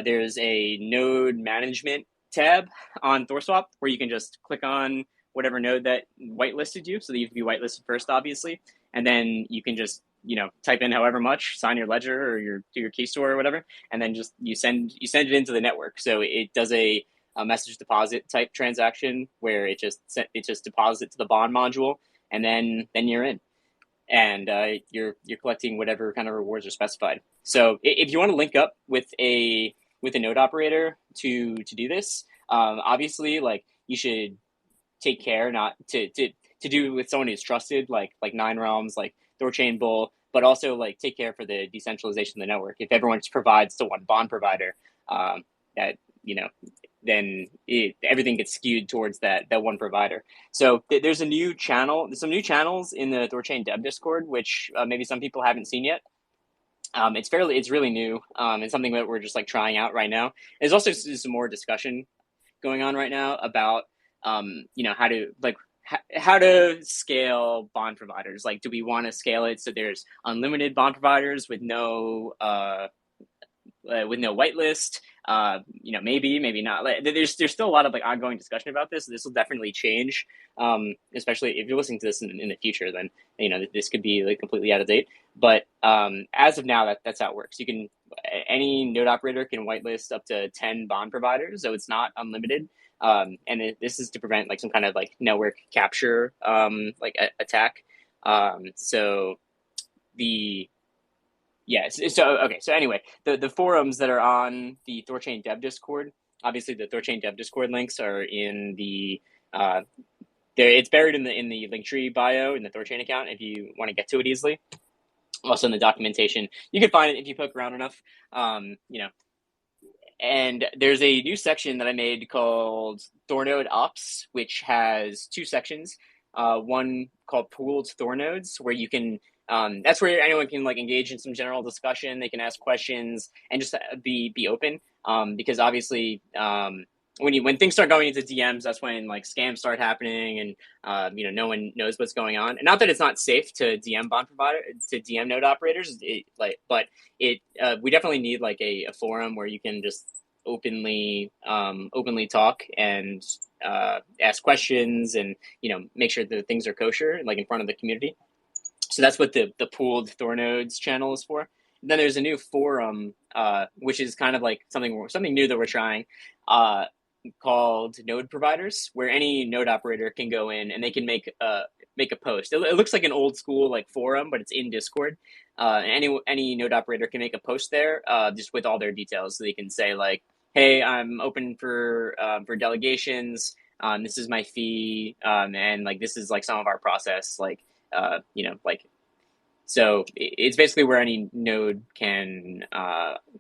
There's a node management tab on THORswap where you can just click on whatever node that whitelisted you. So that you have to be whitelisted first, obviously. And then you can just, you know, type in however much, sign your ledger or do your key store or whatever. And then just you send it into the network. So it does a message deposit type transaction where it just deposits to the bond module, and then you're in. and you're collecting whatever kind of rewards are specified. So if you want to link up with a node operator to do this, obviously like you should take care not to do with someone who's trusted, like Nine Realms, like THORChain Bull, but also like take care for the decentralization of the network. If everyone just provides to one bond provider, that then everything gets skewed towards that one provider. So there's a new channel, some new channels in the THORChain Dev Discord, which maybe some people haven't seen yet. It's really new. It's something that we're just like trying out right now. There's also some more discussion going on right now about how to scale bond providers. Like, do we want to scale it so there's unlimited bond providers with no whitelist? Maybe not. There's still a lot of like ongoing discussion about this. This will definitely change, especially if you're listening to this in the future. Then this could be like completely out of date. But as of now, that's how it works. Any node operator can whitelist up to 10 bond providers, so it's not unlimited. This is to prevent like some kind of like network capture attack. So anyway, the forums that are on the THORChain Dev Discord, obviously the THORChain Dev Discord links are in the it's buried in the Linktree bio in the THORChain account if you want to get to it easily. Also in the documentation, you can find it if you poke around enough. And there's a new section that I made called THORnode Ops, which has two sections. One called Pooled THORnodes, where you can that's where anyone can like engage in some general discussion. They can ask questions and just be open. Because obviously, when things start going into DMs, that's when like scams start happening, and no one knows what's going on. And not that it's not safe to DM DM node operators, but we definitely need like a forum where you can just openly talk and ask questions and make sure that things are kosher, like in front of the community. So that's what the Pooled THORnodes channel is for. And then there's a new forum, which is kind of like something new that we're trying, called Node Providers, where any node operator can go in and they can make a post. It looks like an old school like forum, but it's in Discord. Any node operator can make a post there, just with all their details, so they can say like, "Hey, I'm open for delegations. This is my fee, and like this is like some of our process, So it's basically where any node can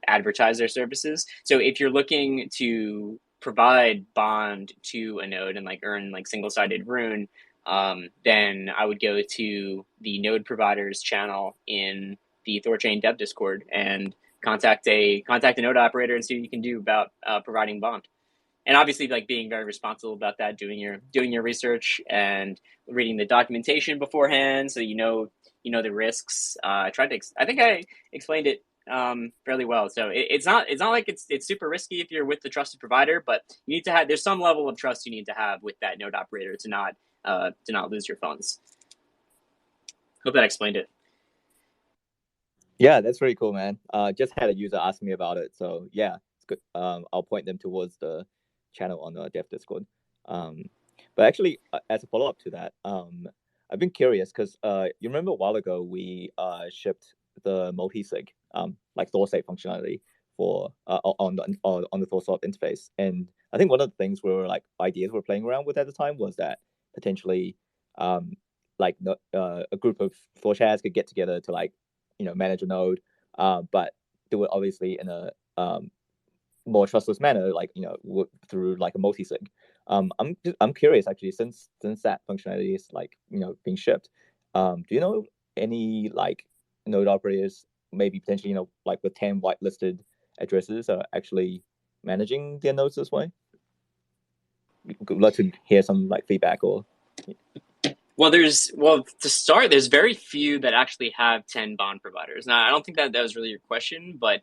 advertise their services. So if you're looking to provide bond to a node and like earn like single-sided rune, then I would go to the node providers channel in the THORChain Dev Discord and contact a node operator and see what you can do about providing bond. And obviously, like being very responsible about that, doing your research and reading the documentation beforehand, so the risks. I think I explained it fairly well. So it's not like it's super risky if you're with the trusted provider, but you need to have, there's some level of trust you need to have with that node operator to not lose your funds. Hope that explained it. Yeah, that's very cool, man. Just had a user ask me about it, so yeah, it's good. I'll point them towards the channel on the Dev Discord. But actually, as a follow-up to that, I've been curious because you remember a while ago we shipped the multi-sig like THORstate functionality for on the THORsort interface, and I think one of the things ideas we're playing around with at the time was that potentially a group of THORshares could get together to manage a node, but do it obviously in a more trustless manner, through like a multi-sig. I'm curious actually, since that functionality is being shipped, do you know any node operators maybe potentially with 10 whitelisted addresses are actually managing their nodes this way? Would love to hear some feedback or. Well, to start, there's very few that actually have 10 bond providers. Now, I don't think that was really your question, but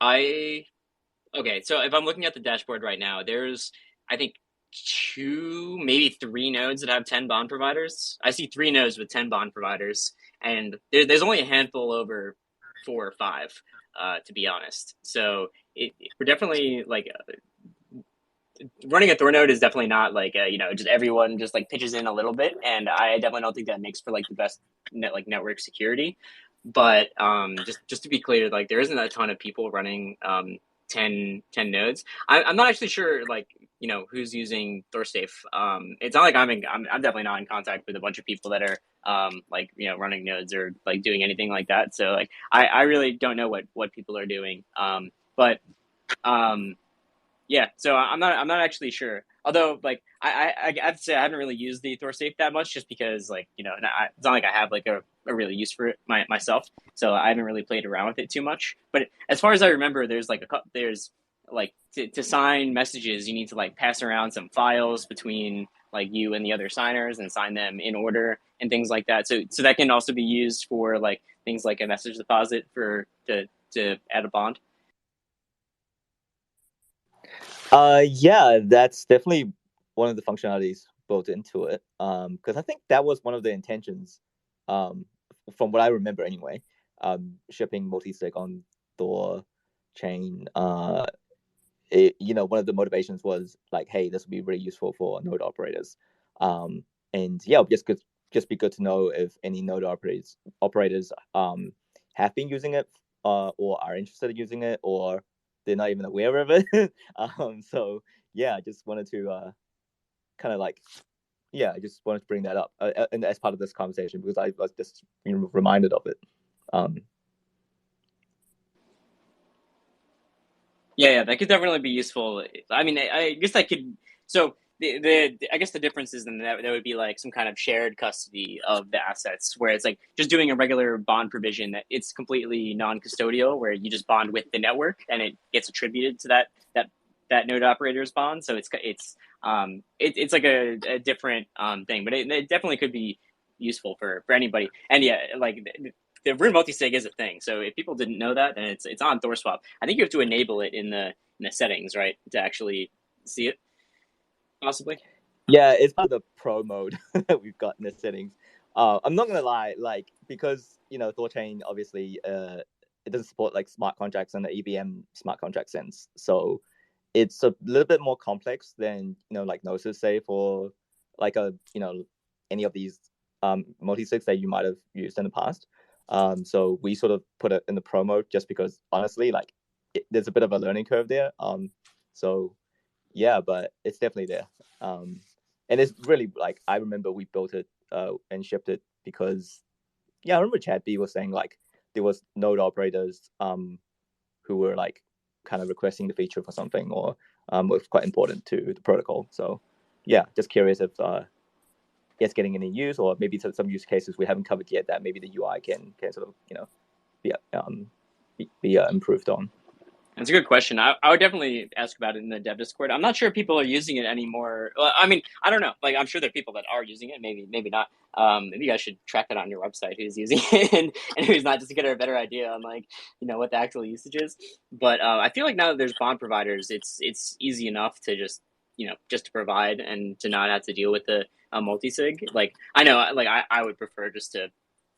okay, so if I'm looking at the dashboard right now, there's, I think, 2, maybe 3 nodes that have 10 bond providers. I see 3 nodes with 10 bond providers, and there's only a handful over 4 or 5, to be honest. So we're definitely running a Thor node is definitely not like just everyone just like pitches in a little bit, and I definitely don't think that makes for like the best network security. But just to be clear, like there isn't a ton of people running 10 nodes. I'm not actually sure like who's using THORsafe. It's not like I'm definitely not in contact with a bunch of people that are like running nodes or like doing anything like that. So like I really don't know what people are doing. But yeah, so I'm not actually sure. Although, like, I have to say I haven't really used the THORsafe that much, just because, like, it's not like I have like a really use for it myself. So I haven't really played around with it too much. But as far as I remember, there's like to sign messages, you need to like pass around some files between like you and the other signers and sign them in order and things like that. So that can also be used for like things like a message deposit for to add a bond. Yeah, that's definitely one of the functionalities built into it. Because I think that was one of the intentions, from what I remember anyway. Shipping multi-sig on THORChain. One of the motivations was like, hey, this would be really useful for node operators. And yeah, just be good to know if any node operators have been using it, or are interested in using it, or they're not even aware of it. So yeah, I just wanted to kind of like, yeah, I just wanted to bring that up and as part of this conversation, because I was just reminded of it. Yeah, that could definitely be useful. I mean, I guess that could. So I guess the difference is then that would be like some kind of shared custody of the assets, where it's like just doing a regular bond provision that it's completely non-custodial, where you just bond with the network and it gets attributed to that node operator's bond. So it's like a different thing, but it definitely could be useful for anybody. And yeah, like the root multisig is a thing. So if people didn't know that, then it's on THORswap. I think you have to enable it in the settings, right, to actually see it, possibly. Yeah, it's part of the pro mode that we've got in the settings. I'm not gonna lie, like, because THORChain obviously it doesn't support like smart contracts in the EVM smart contract sense, so it's a little bit more complex than like Gnosis, say, for like any of these multi-sigs that you might have used in the past. So we sort of put it in the pro mode just because honestly, like, there's a bit of a learning curve there. So yeah, but it's definitely there. And it's really like, I remember we built it and shipped it because, yeah, I remember Chad B was saying like there was node operators who were like kind of requesting the feature for something, or was quite important to the protocol. So yeah, just curious if it's getting any use, or maybe some use cases we haven't covered yet that maybe the UI can sort of be improved on. That's a good question. I would definitely ask about it in the dev Discord. I'm not sure if people are using it anymore. Well, I mean, I don't know. Like, I'm sure there are people that are using it. Maybe not. Maybe you guys should track that on your website who's using it and who's not, just to get a better idea on like what the actual usage is. But I feel like now that there's bond providers, it's easy enough to just to provide and to not have to deal with the multi-sig. Like, I know, like I would prefer just to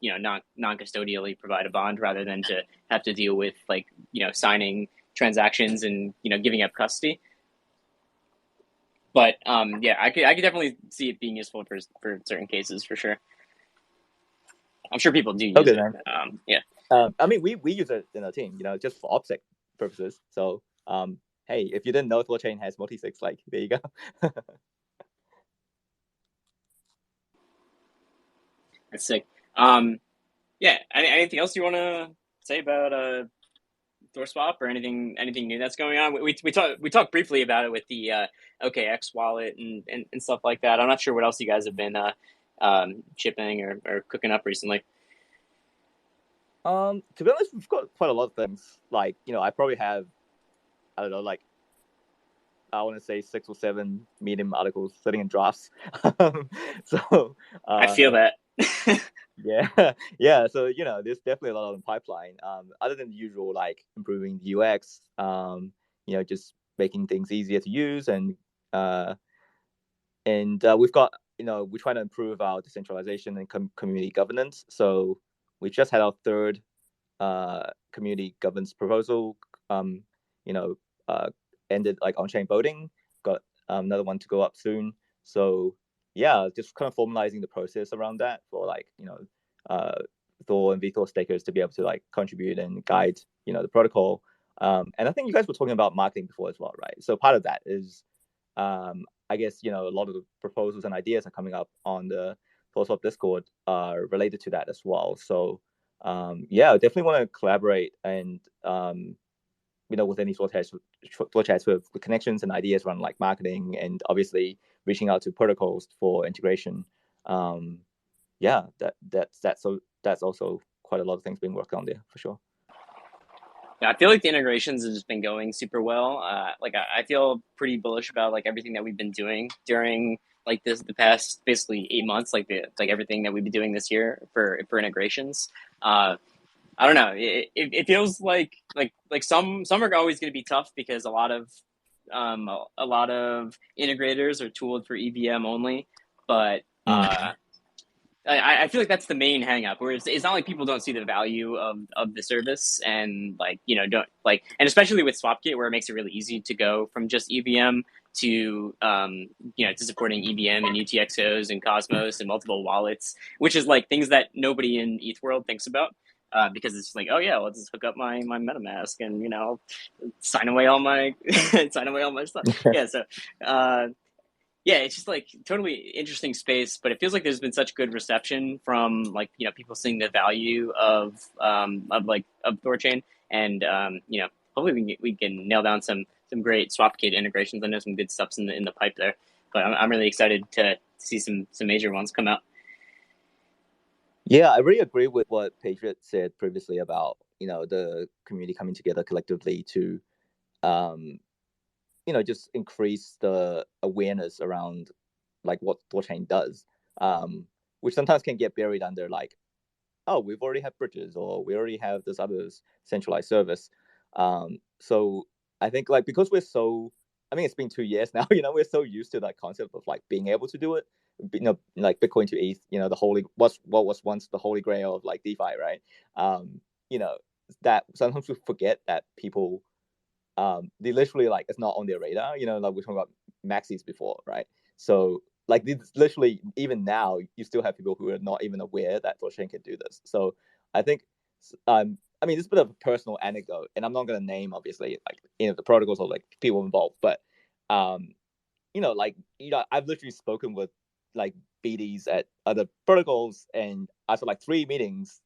non-custodially provide a bond rather than to have to deal with like signing transactions and giving up custody. But yeah, I could definitely see it being useful for certain cases, for sure. I'm sure people do use Okay, it. man. Yeah. I mean, we use it in our team, just for OPSEC purposes. So hey, if you didn't know, THORChain has multi-sigs, like, there you go. That's sick. Yeah. Anything else you want to say about THORswap, or anything new that's going on? We talked briefly about it with the OKX wallet and stuff like that. I'm not sure what else you guys have been shipping or cooking up recently. To be honest, we've got quite a lot of things. Like, I probably have, I don't know, like, I want to say 6 or 7 Medium articles sitting in drafts. So I feel that. yeah. So there's definitely a lot on the pipeline. Other than the usual, like improving the UX, just making things easier to use, and we've got we're trying to improve our decentralization and community governance. So we just had our third community governance proposal ended like on-chain voting, got another one to go up soon. So yeah, just kind of formalizing the process around that for like, Thor and VThor stakers to be able to like contribute and guide, the protocol. And I think you guys were talking about marketing before as well, right? So part of that is, I guess, a lot of the proposals and ideas are coming up on the THORswap Discord are related to that as well. So yeah, I definitely want to collaborate and, with any THORchats with the connections and ideas around like marketing and obviously reaching out to protocols for integration. Yeah, that's also quite a lot of things being worked on there for sure. Yeah, I feel like the integrations have just been going super well. Like I feel pretty bullish about like everything that we've been doing during like the past basically 8 months, like everything that we've been doing this year for integrations. I don't know. It feels like some are always going to be tough because a lot of integrators are tooled for EVM only, but I feel like that's the main hang up, where it's not like people don't see the value of the service and don't like, and especially with SwapKit where it makes it really easy to go from just EVM to to supporting EVM and UTXOs and Cosmos and multiple wallets, which is like things that nobody in ETH world thinks about. Because it's like, oh yeah, let's just hook up my MetaMask and sign away all my stuff. Yeah, so yeah, it's just like totally interesting space, but it feels like there's been such good reception from like people seeing the value of THORChain, and hopefully we can nail down some great SwapKit integrations. I know some good stuff's in the pipe there, but I'm really excited to see some major ones come out. Yeah, I really agree with what Patriot said previously about the community coming together collectively to just increase the awareness around like what THORChain does, which sometimes can get buried under like, oh, we've already have bridges or we already have this other centralized service. So I think like because we're so, I mean, it's been 2 years now, we're so used to that concept of like being able to do it, like Bitcoin to ETH, the holy, what was once the holy grail of like DeFi, right? That sometimes we forget that people, they literally like it's not on their radar, like we talked about maxis before, right? So like literally even now you still have people who are not even aware that THORChain can do this. So I think I mean it's a bit of a personal anecdote and I'm not going to name obviously like the protocols or like people involved, but like I've literally spoken with like BDs at other protocols and after like 3 meetings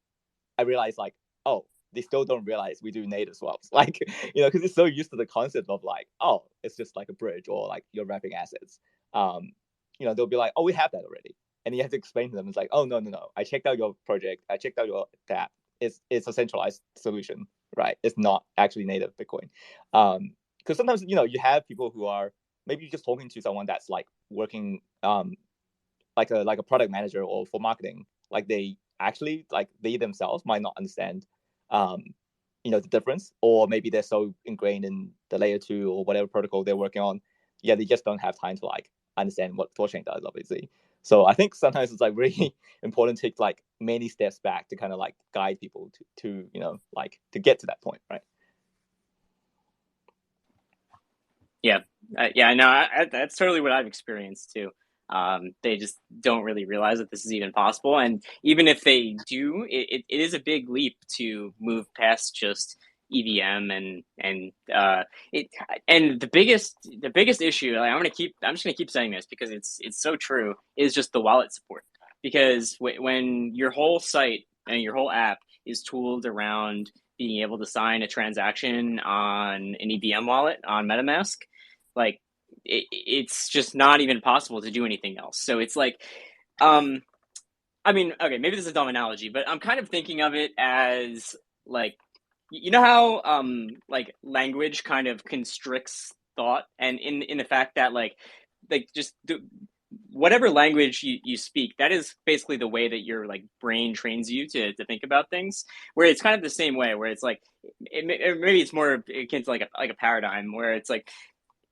I realized like, oh, they still don't realize we do native swaps, like because they're so used to the concept of like, oh, it's just like a bridge or like you're wrapping assets. They'll be like, oh, we have that already, and you have to explain to them. It's like, oh no, I checked out your project, I checked out your tap. It's a centralized solution, right? It's not actually native Bitcoin. Because sometimes you have people who are maybe just talking to someone that's like working like a product manager or for marketing, like they actually like they themselves might not understand the difference, or maybe they're so ingrained in the layer 2 or whatever protocol they're working on, they just don't have time to like understand what THORChain does, obviously. So I think sometimes it's like really important to take like many steps back to kind of like guide people to like to get to that point, right? Yeah, no, that's totally what I've experienced too. They just don't really realize that this is even possible, and even if they do, it is a big leap to move past just EVM and the biggest issue. Like, I'm just gonna keep saying this because it's so true. Is just the wallet support, because when your whole site and your whole app is tooled around being able to sign a transaction on an EVM wallet on MetaMask, like it's just not even possible to do anything else. So it's like, I mean, okay, maybe this is a dumb analogy, but I'm kind of thinking of it as like, how like language kind of constricts thought, and in the fact that like just whatever language you speak, that is basically the way that your like brain trains you to think about things. Where it's kind of the same way, where it's like maybe it's more akin to like a paradigm, where it's like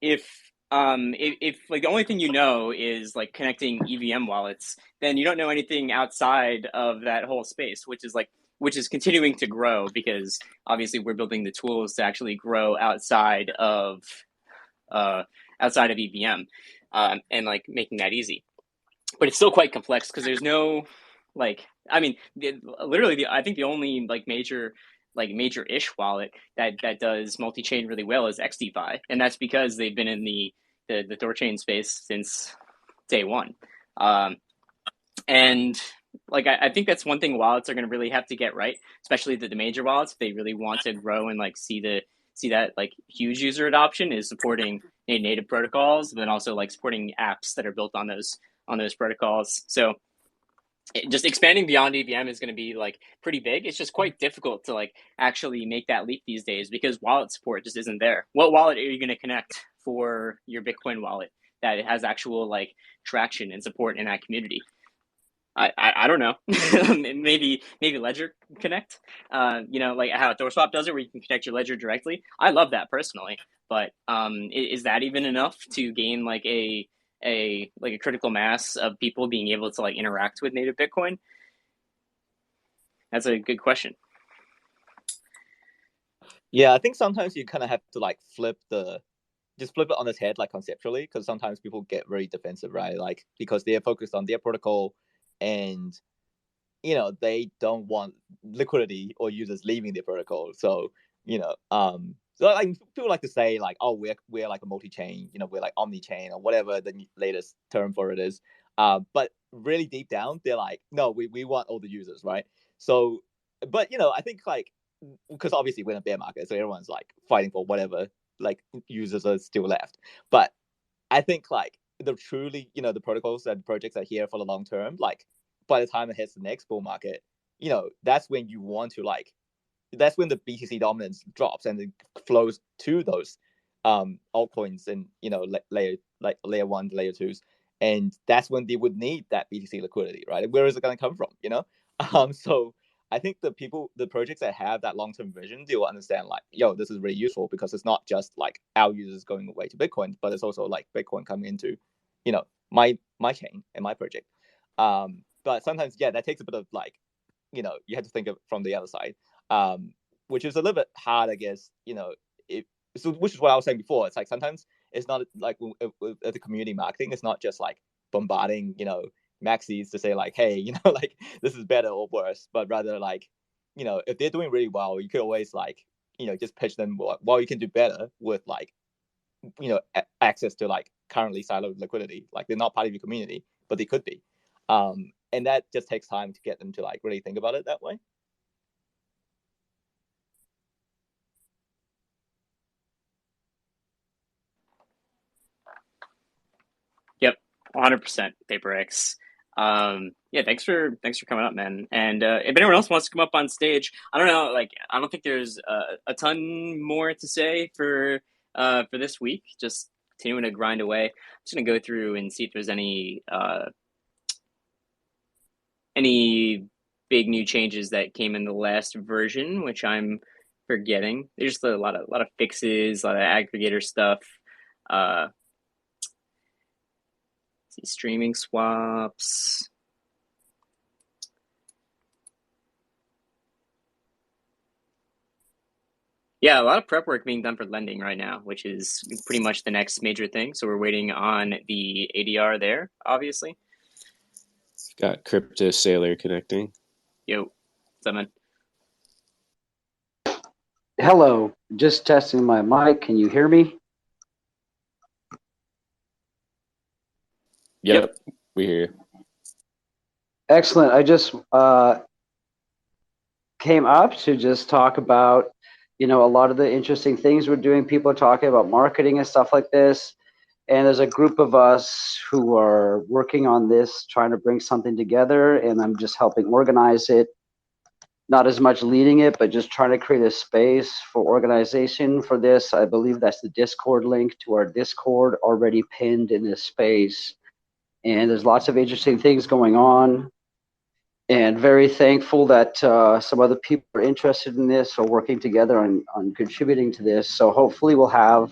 if like the only thing is like connecting EVM wallets, then you don't know anything outside of that whole space, which is continuing to grow, because obviously we're building the tools to actually grow outside of outside of EVM, and like making that easy. But it's still quite complex because there's no like, I mean, literally, I think the only like major-ish wallet that does multi-chain really well is XDeFi, and that's because they've been in the THORChain space since day one. And like I think that's one thing wallets are going to really have to get right, especially the major wallets, if they really want to grow and like see that like huge user adoption, is supporting native protocols, but then also like supporting apps that are built on those protocols. So just expanding beyond EVM is going to be like pretty big. It's just quite difficult to like actually make that leap these days because wallet support just isn't there. What wallet are you going to connect for your Bitcoin wallet that it has actual like traction and support in that community? I don't know. maybe Ledger Connect. Like how THORSwap does it, where you can connect your ledger directly. I love that personally, but is that even enough to gain like a critical mass of people being able to like interact with native Bitcoin? That's a good question. Yeah, I think sometimes you kind of have to like flip it on its head, like conceptually, because sometimes people get very defensive, right? Like because they're focused on their protocol, and they don't want liquidity or users leaving their protocol. So so like people like to say like, oh, we're like a multi-chain, we're like omni-chain or whatever the latest term for it is. But really deep down, they're like, no, we want all the users, right? So, but I think like, because obviously we're in a bear market, so everyone's like fighting for whatever like users are still left. But I think like the truly, the protocols and projects are here for the long term. Like by the time it hits the next bull market, that's when you want to like, that's when the BTC dominance drops and it flows to those altcoins and layer 1, layer 2s, and that's when they would need that BTC liquidity, right? Where is it going to come from? So I think the projects that have that long-term vision, they will understand like, yo, this is really useful because it's not just like our users going away to Bitcoin, but it's also like Bitcoin coming into my chain and my project. But sometimes, yeah, that takes a bit of like, you have to think of from the other side, which is a little bit hard, I guess. Which is what I was saying before. It's like sometimes it's not like the community marketing. It's not just like bombarding, maxis to say like, hey, like this is better or worse, but rather like, if they're doing really well, you could always like, just pitch them, well, you can do better with like, access to like currently siloed liquidity. Like they're not part of your community, but they could be. And that just takes time to get them to like really think about it that way. Yep, 100% PaperX. Yeah, thanks for coming up, man. And if anyone else wants to come up on stage, I don't know, like I don't think there's a ton more to say for this week. Just continuing to grind away. I'm just gonna go through and see if there's any big new changes that came in the last version, which I'm forgetting. There's just a lot of fixes, a lot of aggregator stuff. See, streaming swaps. Yeah, a lot of prep work being done for lending right now, which is pretty much the next major thing. So we're waiting on the ADR there, obviously. Got Crypto Sailor connecting. Yo, what's up, man? Hello, just testing my mic. Can you hear me? Yep. We hear you. Excellent. I just came up to just talk about, a lot of the interesting things we're doing. People are talking about marketing and stuff like this. And there's a group of us who are working on this, trying to bring something together, and I'm just helping organize it. Not as much leading it, but just trying to create a space for organization for this. I believe that's the Discord link to our Discord already pinned in this space. And there's lots of interesting things going on. And very thankful that some other people are interested in this or working together on contributing to this. So hopefully we'll have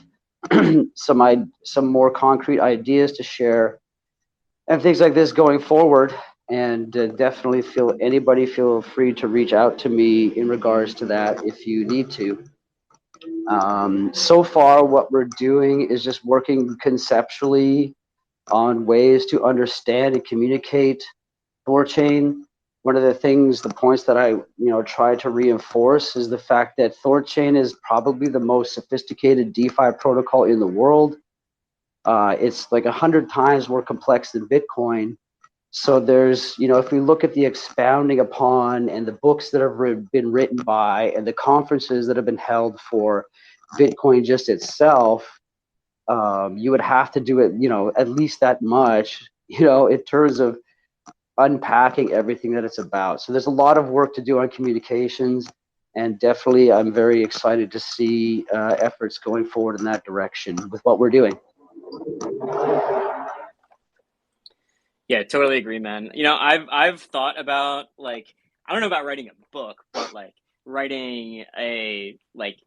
some more concrete ideas to share and things like this going forward. And definitely feel free to reach out to me in regards to that if you need to. So far, what we're doing is just working conceptually on ways to understand and communicate THORChain. One of the things, the points that I try to reinforce is the fact that THORChain is probably the most sophisticated DeFi protocol in the world. It's like 100 times more complex than Bitcoin. So there's, if we look at the expounding upon and the books that have been written by and the conferences that have been held for Bitcoin just itself, you would have to do it, at least that much, in terms of unpacking everything that it's about. So there's a lot of work to do on communications, and definitely I'm very excited to see efforts going forward in that direction with what we're doing. Yeah, totally agree, man. I've thought about, like, I don't know about writing a book, but like writing a, like,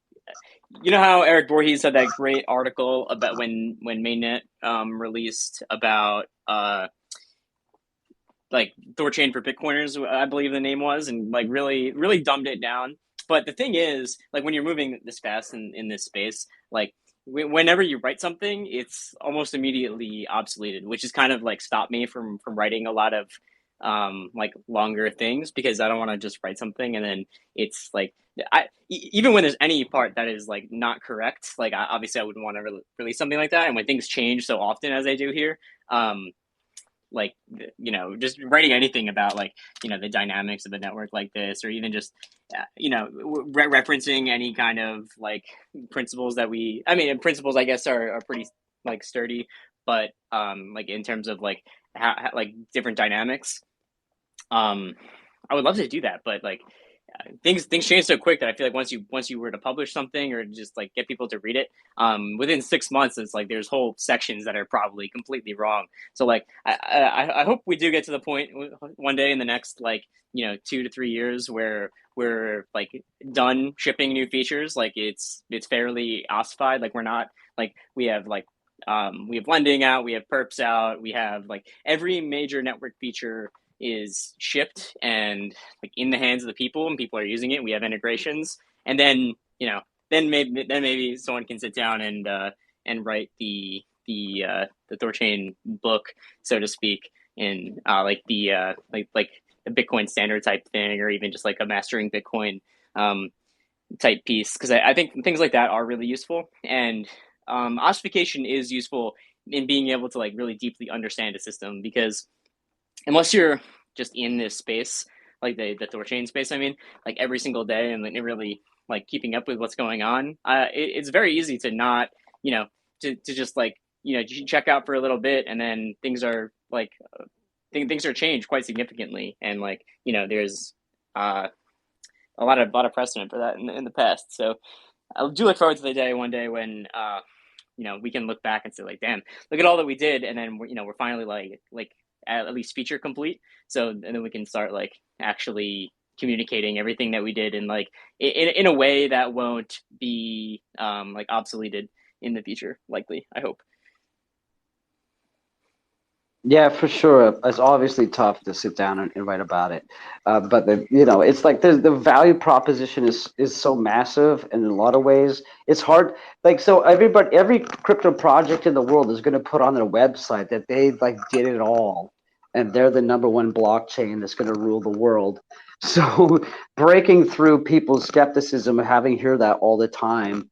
how Eric Voorhees had that great article about when Mainnet released about like THORChain for Bitcoiners, I believe the name was, and like really dumbed it down. But the thing is, like, when you're moving this fast in this space, like, whenever you write something, it's almost immediately obsoleted, which has kind of like stopped me from writing a lot of like longer things, because I don't want to just write something and then it's like, even when there's any part that is like not correct, like obviously I wouldn't want to release something like that. And when things change so often as they do here, like, just writing anything about, like, the dynamics of a network like this, or even just referencing any kind of like principles that principles, I guess, are pretty like sturdy, but like in terms of like like different dynamics, I would love to do that, but like things change so quick that I feel like once you were to publish something or just like get people to read it, within 6 months, it's like there's whole sections that are probably completely wrong. So like I hope we do get to the point one day in the next, like, 2 to 3 years where we're like done shipping new features, like it's fairly ossified, like we're not, like, we have like we have lending out, we have perps out, we have like every major network feature is shipped and like in the hands of the people, and people are using it. We have integrations, and then maybe someone can sit down and write the THORChain book, so to speak, in like the like a Bitcoin standard type thing, or even just like a mastering Bitcoin type piece, because I think things like that are really useful, and ossification is useful in being able to like really deeply understand a system, because unless you're just in this space, like the THORChain space, I mean, like every single day, and like really like keeping up with what's going on, it's very easy to not, to just like, check out for a little bit, and then things are like, things are changed quite significantly, and like, there's a lot of precedent for that in the past. So I do look forward to the day one day when we can look back and say, like, damn, look at all that we did, and then we're finally like at least feature complete. So, and then we can start like actually communicating everything that we did, and like in a way that won't be like obsoleted in the future, likely, I hope. Yeah, for sure. It's obviously tough to sit down and write about it, but it's like the value proposition is so massive, and in a lot of ways, it's hard. Like, so every crypto project in the world is going to put on their website that they like did it all, and they're the #1 blockchain that's going to rule the world. So breaking through people's skepticism of having heard that all the time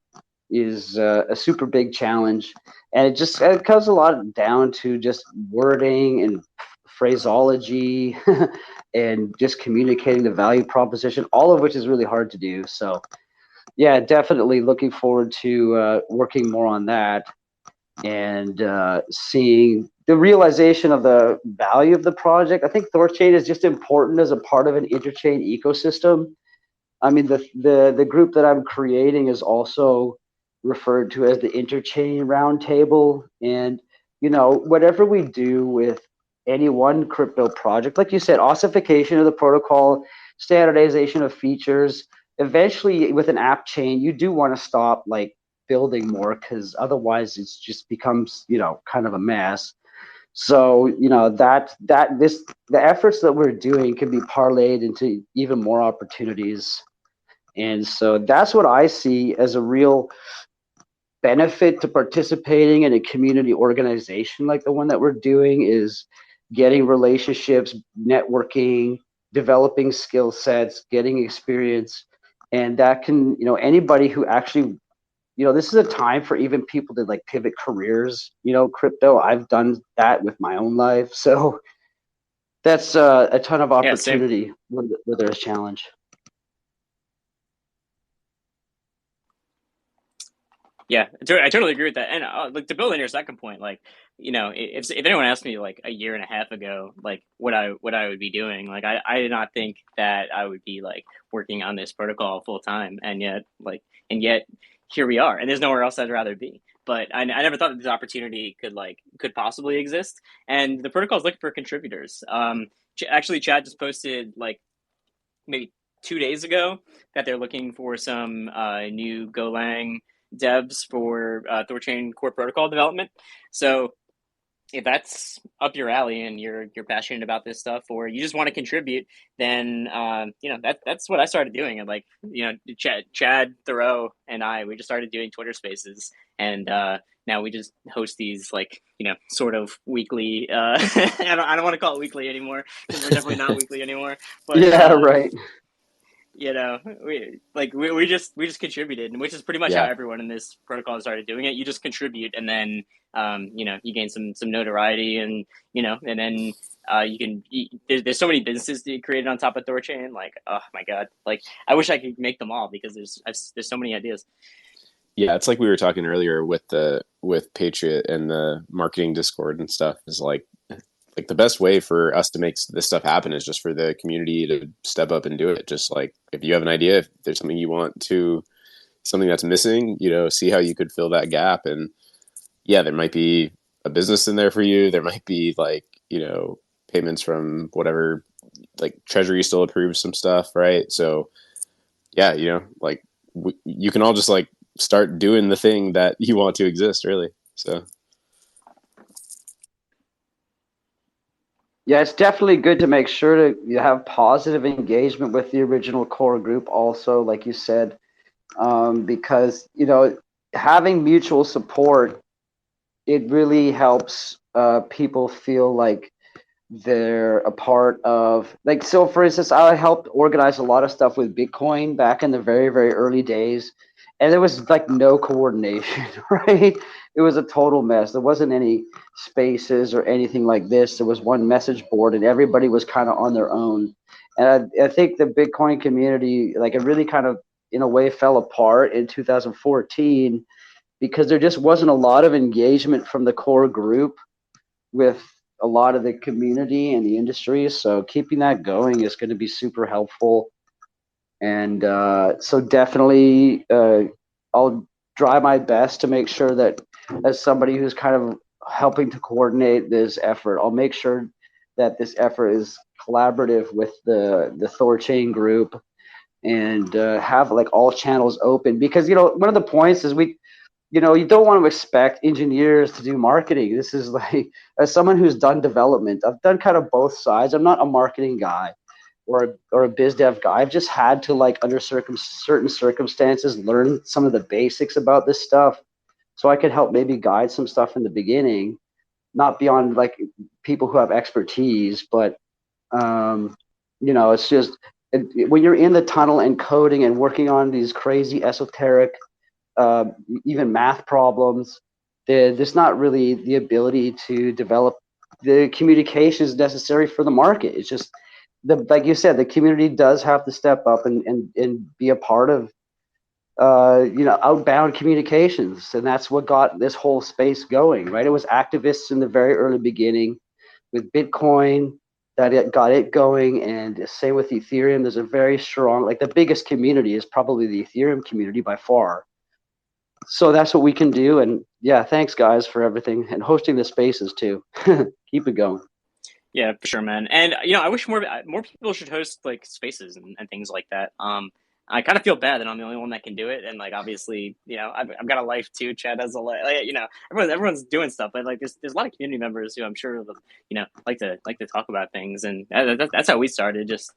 is a super big challenge, and it comes a lot down to just wording and phraseology and just communicating the value proposition, all of which is really hard to do. So yeah, definitely looking forward to working more on that, and seeing the realization of the value of the project. I think THORChain is just important as a part of an interchain ecosystem. I mean, the group that I'm creating is also referred to as the Interchain Roundtable. And, whatever we do with any one crypto project, like you said, ossification of the protocol, standardization of features, eventually with an app chain, you do want to stop like building more, because otherwise it's just becomes, kind of a mess. So, the efforts that we're doing can be parlayed into even more opportunities. And so that's what I see as a real benefit to participating in a community organization like the one that we're doing, is getting relationships, networking, developing skill sets, getting experience. And that can, anybody who actually, this is a time for even people to like pivot careers, crypto. I've done that with my own life. So that's a ton of Yeah, same. opportunity where there's challenge. Yeah, I totally agree with that. And like to build on your second point, like if anyone asked me like a year and a half ago, like what I would be doing, like I did not think that I would be like working on this protocol full time, and yet here we are, and there's nowhere else I'd rather be. But I never thought that this opportunity could possibly exist, and the protocol is looking for contributors. Actually, Chad just posted like maybe 2 days ago that they're looking for some new Golang devs for THORChain core protocol development. So if that's up your alley and you're passionate about this stuff, or you just want to contribute, then that's what I started doing. And Chad THOReau and we just started doing Twitter Spaces, and now we just host these sort of weekly. I don't want to call it weekly anymore, because we're definitely not weekly anymore. But yeah, right. We just contributed, which is pretty much how Yeah. everyone in this protocol started doing it. You just contribute, and then you gain some notoriety, and and then there's so many businesses that you created on top of THORChain. Like, oh my god, like I wish I could make them all, because there's so many ideas. Yeah, it's like we were talking earlier with Patriot and the marketing Discord and stuff, is like the best way for us to make this stuff happen is just for the community to step up and do it. Just like, if you have an idea, if there's something you want to, something that's missing, see how you could fill that gap. And yeah, there might be a business in there for you. There might be payments from whatever, like Treasury still approves some stuff, right? So yeah, you can all just like start doing the thing that you want to exist, really. So yeah, it's definitely good to make sure you have positive engagement with the original core group also, like you said, because having mutual support, it really helps people feel like they're a part of, like, so for instance, I helped organize a lot of stuff with Bitcoin back in the very, very early days, and there was like no coordination, right? It was a total mess. There wasn't any spaces or anything like this. There was one message board, and everybody was kind of on their own. And I think the Bitcoin community, like, it really kind of in a way fell apart in 2014, because there just wasn't a lot of engagement from the core group with a lot of the community and the industry. So keeping that going is going to be super helpful. And so definitely I'll try my best to make sure that, as somebody who's kind of helping to coordinate this effort, I'll make sure that this effort is collaborative with the THORChain group, and have like all channels open, because one of the points is you don't want to expect engineers to do marketing. This is like, as someone who's done development, I've done kind of both sides. I'm not a marketing guy or a biz dev guy. I've just had to, like, under certain circumstances, learn some of the basics about this stuff, so I could help maybe guide some stuff in the beginning, not beyond like people who have expertise, but it's just when you're in the tunnel and coding and working on these crazy esoteric even math problems, there's not really the ability to develop the communications necessary for the market. It's just, like you said, the community does have to step up and be a part of outbound communications, and that's what got this whole space going, right? It was activists in the very early beginning with Bitcoin that it got it going, and same with Ethereum. There's a very strong, like, the biggest community is probably the Ethereum community by far. So that's what we can do. And yeah, thanks guys for everything, and hosting the spaces too. Keep it going. Yeah, for sure, man. And I wish more people should host like spaces and things like that. I kind of feel bad that I'm the only one that can do it, and like obviously, I've got a life too. Chad has a life. Everyone's doing stuff, but like there's a lot of community members who I'm sure like to talk about things, and that's how we started. Just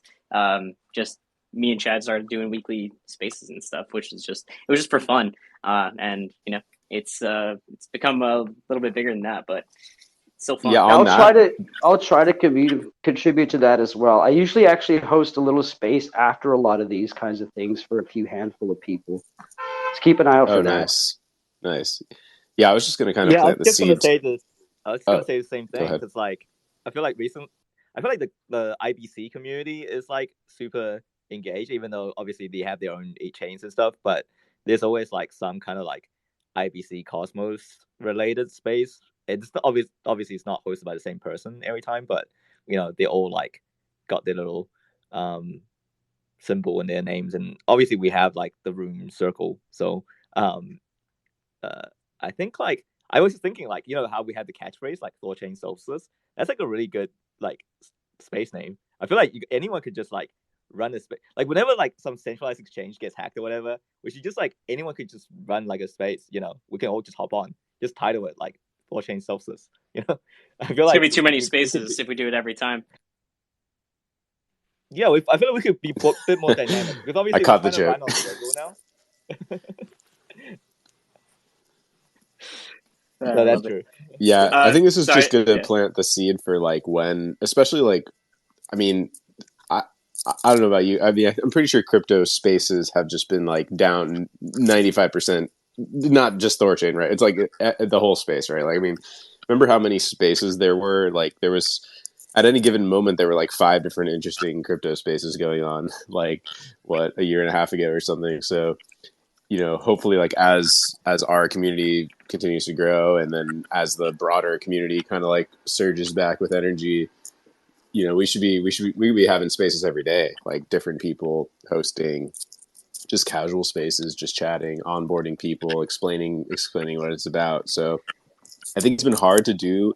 me and Chad started doing weekly spaces and stuff, which is just it was just for fun. And it's become a little bit bigger than that, but it's still Yeah, fun. on that. I'll try to contribute to that as well. I usually actually host a little space after a lot of these kinds of things for a few handful of people. Just keep an eye out Oh, for that. nice. Yeah, I was just gonna kind of Yeah, I was plant the just gonna seeds. say this. I was Oh, gonna say the same go thing ahead. because, like, I feel like the IBC community is like super engaged, even though obviously they have their own chains and stuff. But there's always like some kind of like IBC Cosmos related space. It's not obviously it's not hosted by the same person every time, but they all like got their little symbol in their names, and obviously we have like the room circle. So um I think like I was just thinking like how we had the catchphrase like THORChain solstice. That's like a really good like space name. I feel like anyone could just like run a space. Like whenever like some centralized exchange gets hacked or whatever, which you just like anyone could just run like a space. We can all just hop on, just title it like THORChain solstice. I feel It's gonna like be too many we could spaces if we do it every time. yeah. I feel like we could be a bit more dynamic because I obviously we're caught the trying to joke. run on schedule now. I No, that's love it. true. Yeah, I think this is Sorry. just going to Yeah. plant the seed for like when, especially like, I mean, I I don't know about you. I mean, I'm pretty sure crypto spaces have just been like down 95%. Not just THORChain, right? It's like the whole space, right? Like, I mean, remember how many spaces there were? Like, there was at any given moment there were like 5 different interesting crypto spaces going on. Like, what, a year and a half ago or something. So hopefully like as our community continues to grow and then as the broader community kind of like surges back with energy, we could be having spaces every day, like different people hosting, just casual spaces, just chatting, onboarding people, explaining what it's about. So I think it's been hard to do,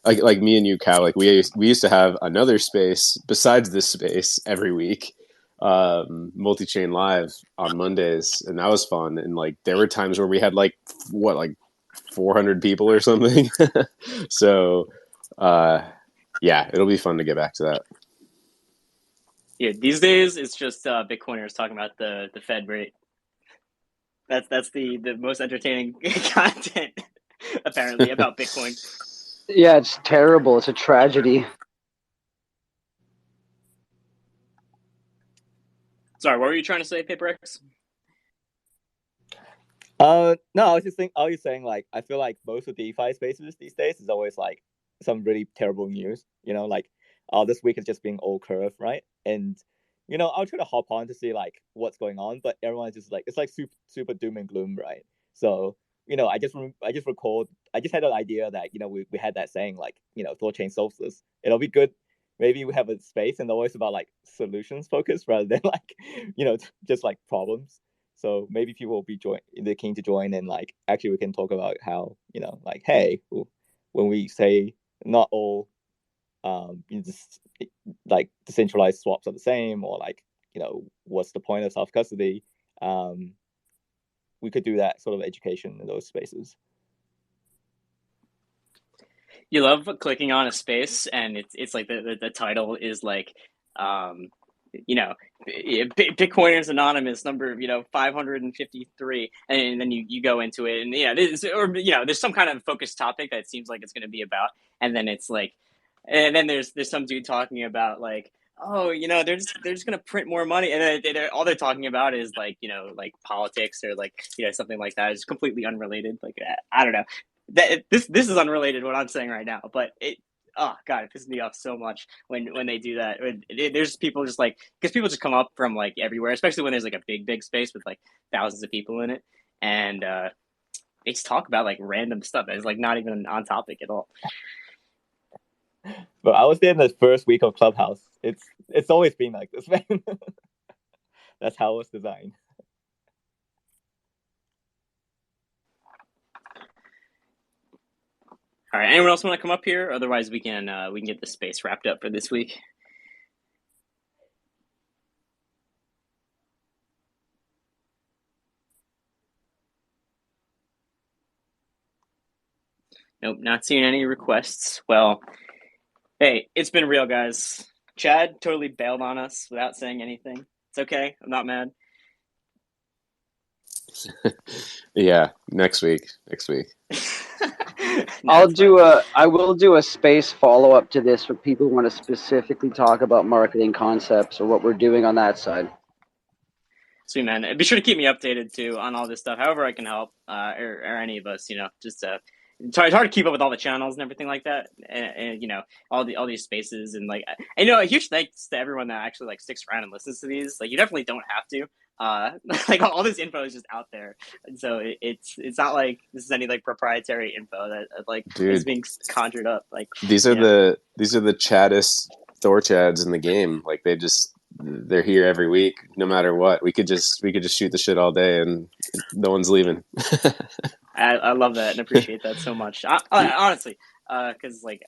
like me and you, Cal, like we used to have another space besides this space every week, multi-chain live on Mondays, and that was fun. And like there were times where we had like 400 people or something. So yeah, it'll be fun to get back to that. Yeah, these days it's just Bitcoiners talking about the Fed rate. That's the most entertaining content apparently about Bitcoin. Yeah, it's terrible. It's a tragedy. Sorry, what were you trying to say, PaperX? No, I was saying like I feel like most of DeFi spaces these days is always like some really terrible news. Like this week has just been all curve, right? And I'll try to hop on to see like what's going on, but everyone's just like it's like super doom and gloom, right? So I just had an idea that we had that saying like THORChain solstice. It'll be good. Maybe we have a space and always about like solutions focused rather than like just like problems. So maybe people will be they're keen to join, and like actually we can talk about how like hey, when we say not all just like decentralized swaps are the same, or like what's the point of self custody, we could do that sort of education in those spaces. You love clicking on a space and it's like the title is like Bitcoiners Anonymous number 553, and then you go into it, and there's some kind of focused topic that it seems like it's going to be about, and then it's like, and then there's some dude talking about like, oh, they're just gonna print more money, and then all they're talking about is like like politics or like something like that. It's completely unrelated. Like I don't know. This is unrelated to what I'm saying right now, but oh god, it pisses me off so much when they do that. There's people just like, because people just come up from like everywhere, especially when there's like a big space with like thousands of people in it, and they just talk about like random stuff that's like not even on topic at all. But I was there in the first week of Clubhouse. It's always been like this, man. That's how it was designed. All right, anyone else want to come up here? Otherwise, we can get the space wrapped up for this week. Nope, not seeing any requests. Well, hey, it's been real, guys. Chad totally bailed on us without saying anything. It's okay. I'm not mad. Yeah, next week. No, I will do a space follow up to this for people who want to specifically talk about marketing concepts or what we're doing on that side. sweet, man. Be sure to keep me updated too on all this stuff. However I can help, or any of us, just it's hard to keep up with all the channels and everything like that, and all these spaces, and like a huge thanks to everyone that actually like sticks around and listens to these. Like you definitely don't have to. Like all this info is just out there, and so it's not like this is any like proprietary info that like is Dude, being conjured up. Like these are the chattest Thor chads in the game. Like they're here every week, no matter what. We could just shoot the shit all day, and no one's leaving. I love that and appreciate that so much. Honestly, because like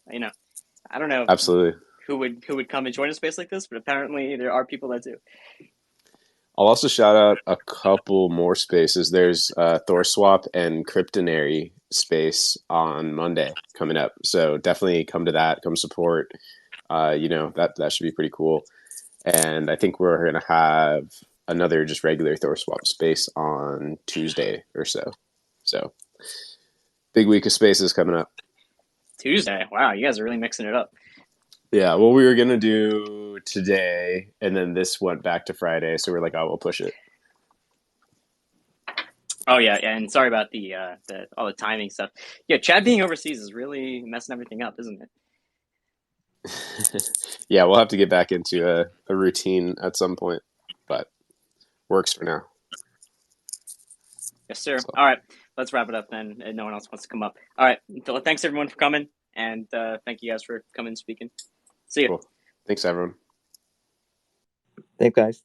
I don't know Absolutely. who would come and join a space like this, but apparently there are people that do. I'll also shout out a couple more spaces. There's Thor Swap and Kryptonary space on Monday coming up. So definitely come to that. Come support. That should be pretty cool. And I think we're going to have another just regular Thor Swap space on Tuesday or so. So big week of spaces coming up. Tuesday. Wow, you guys are really mixing it up. Yeah, well, we were going to do today, and then this went back to Friday. So we're like, oh, we'll push it. Oh yeah, and sorry about the all the timing stuff. Yeah, Chad being overseas is really messing everything up, isn't it? Yeah, we'll have to get back into a routine at some point, but works for now. Yes, sir. So. All right, let's wrap it up then. No one else wants to come up. All right, thanks everyone for coming, and thank you guys for coming and speaking. See you. Cool. Thanks, everyone. Thanks, guys.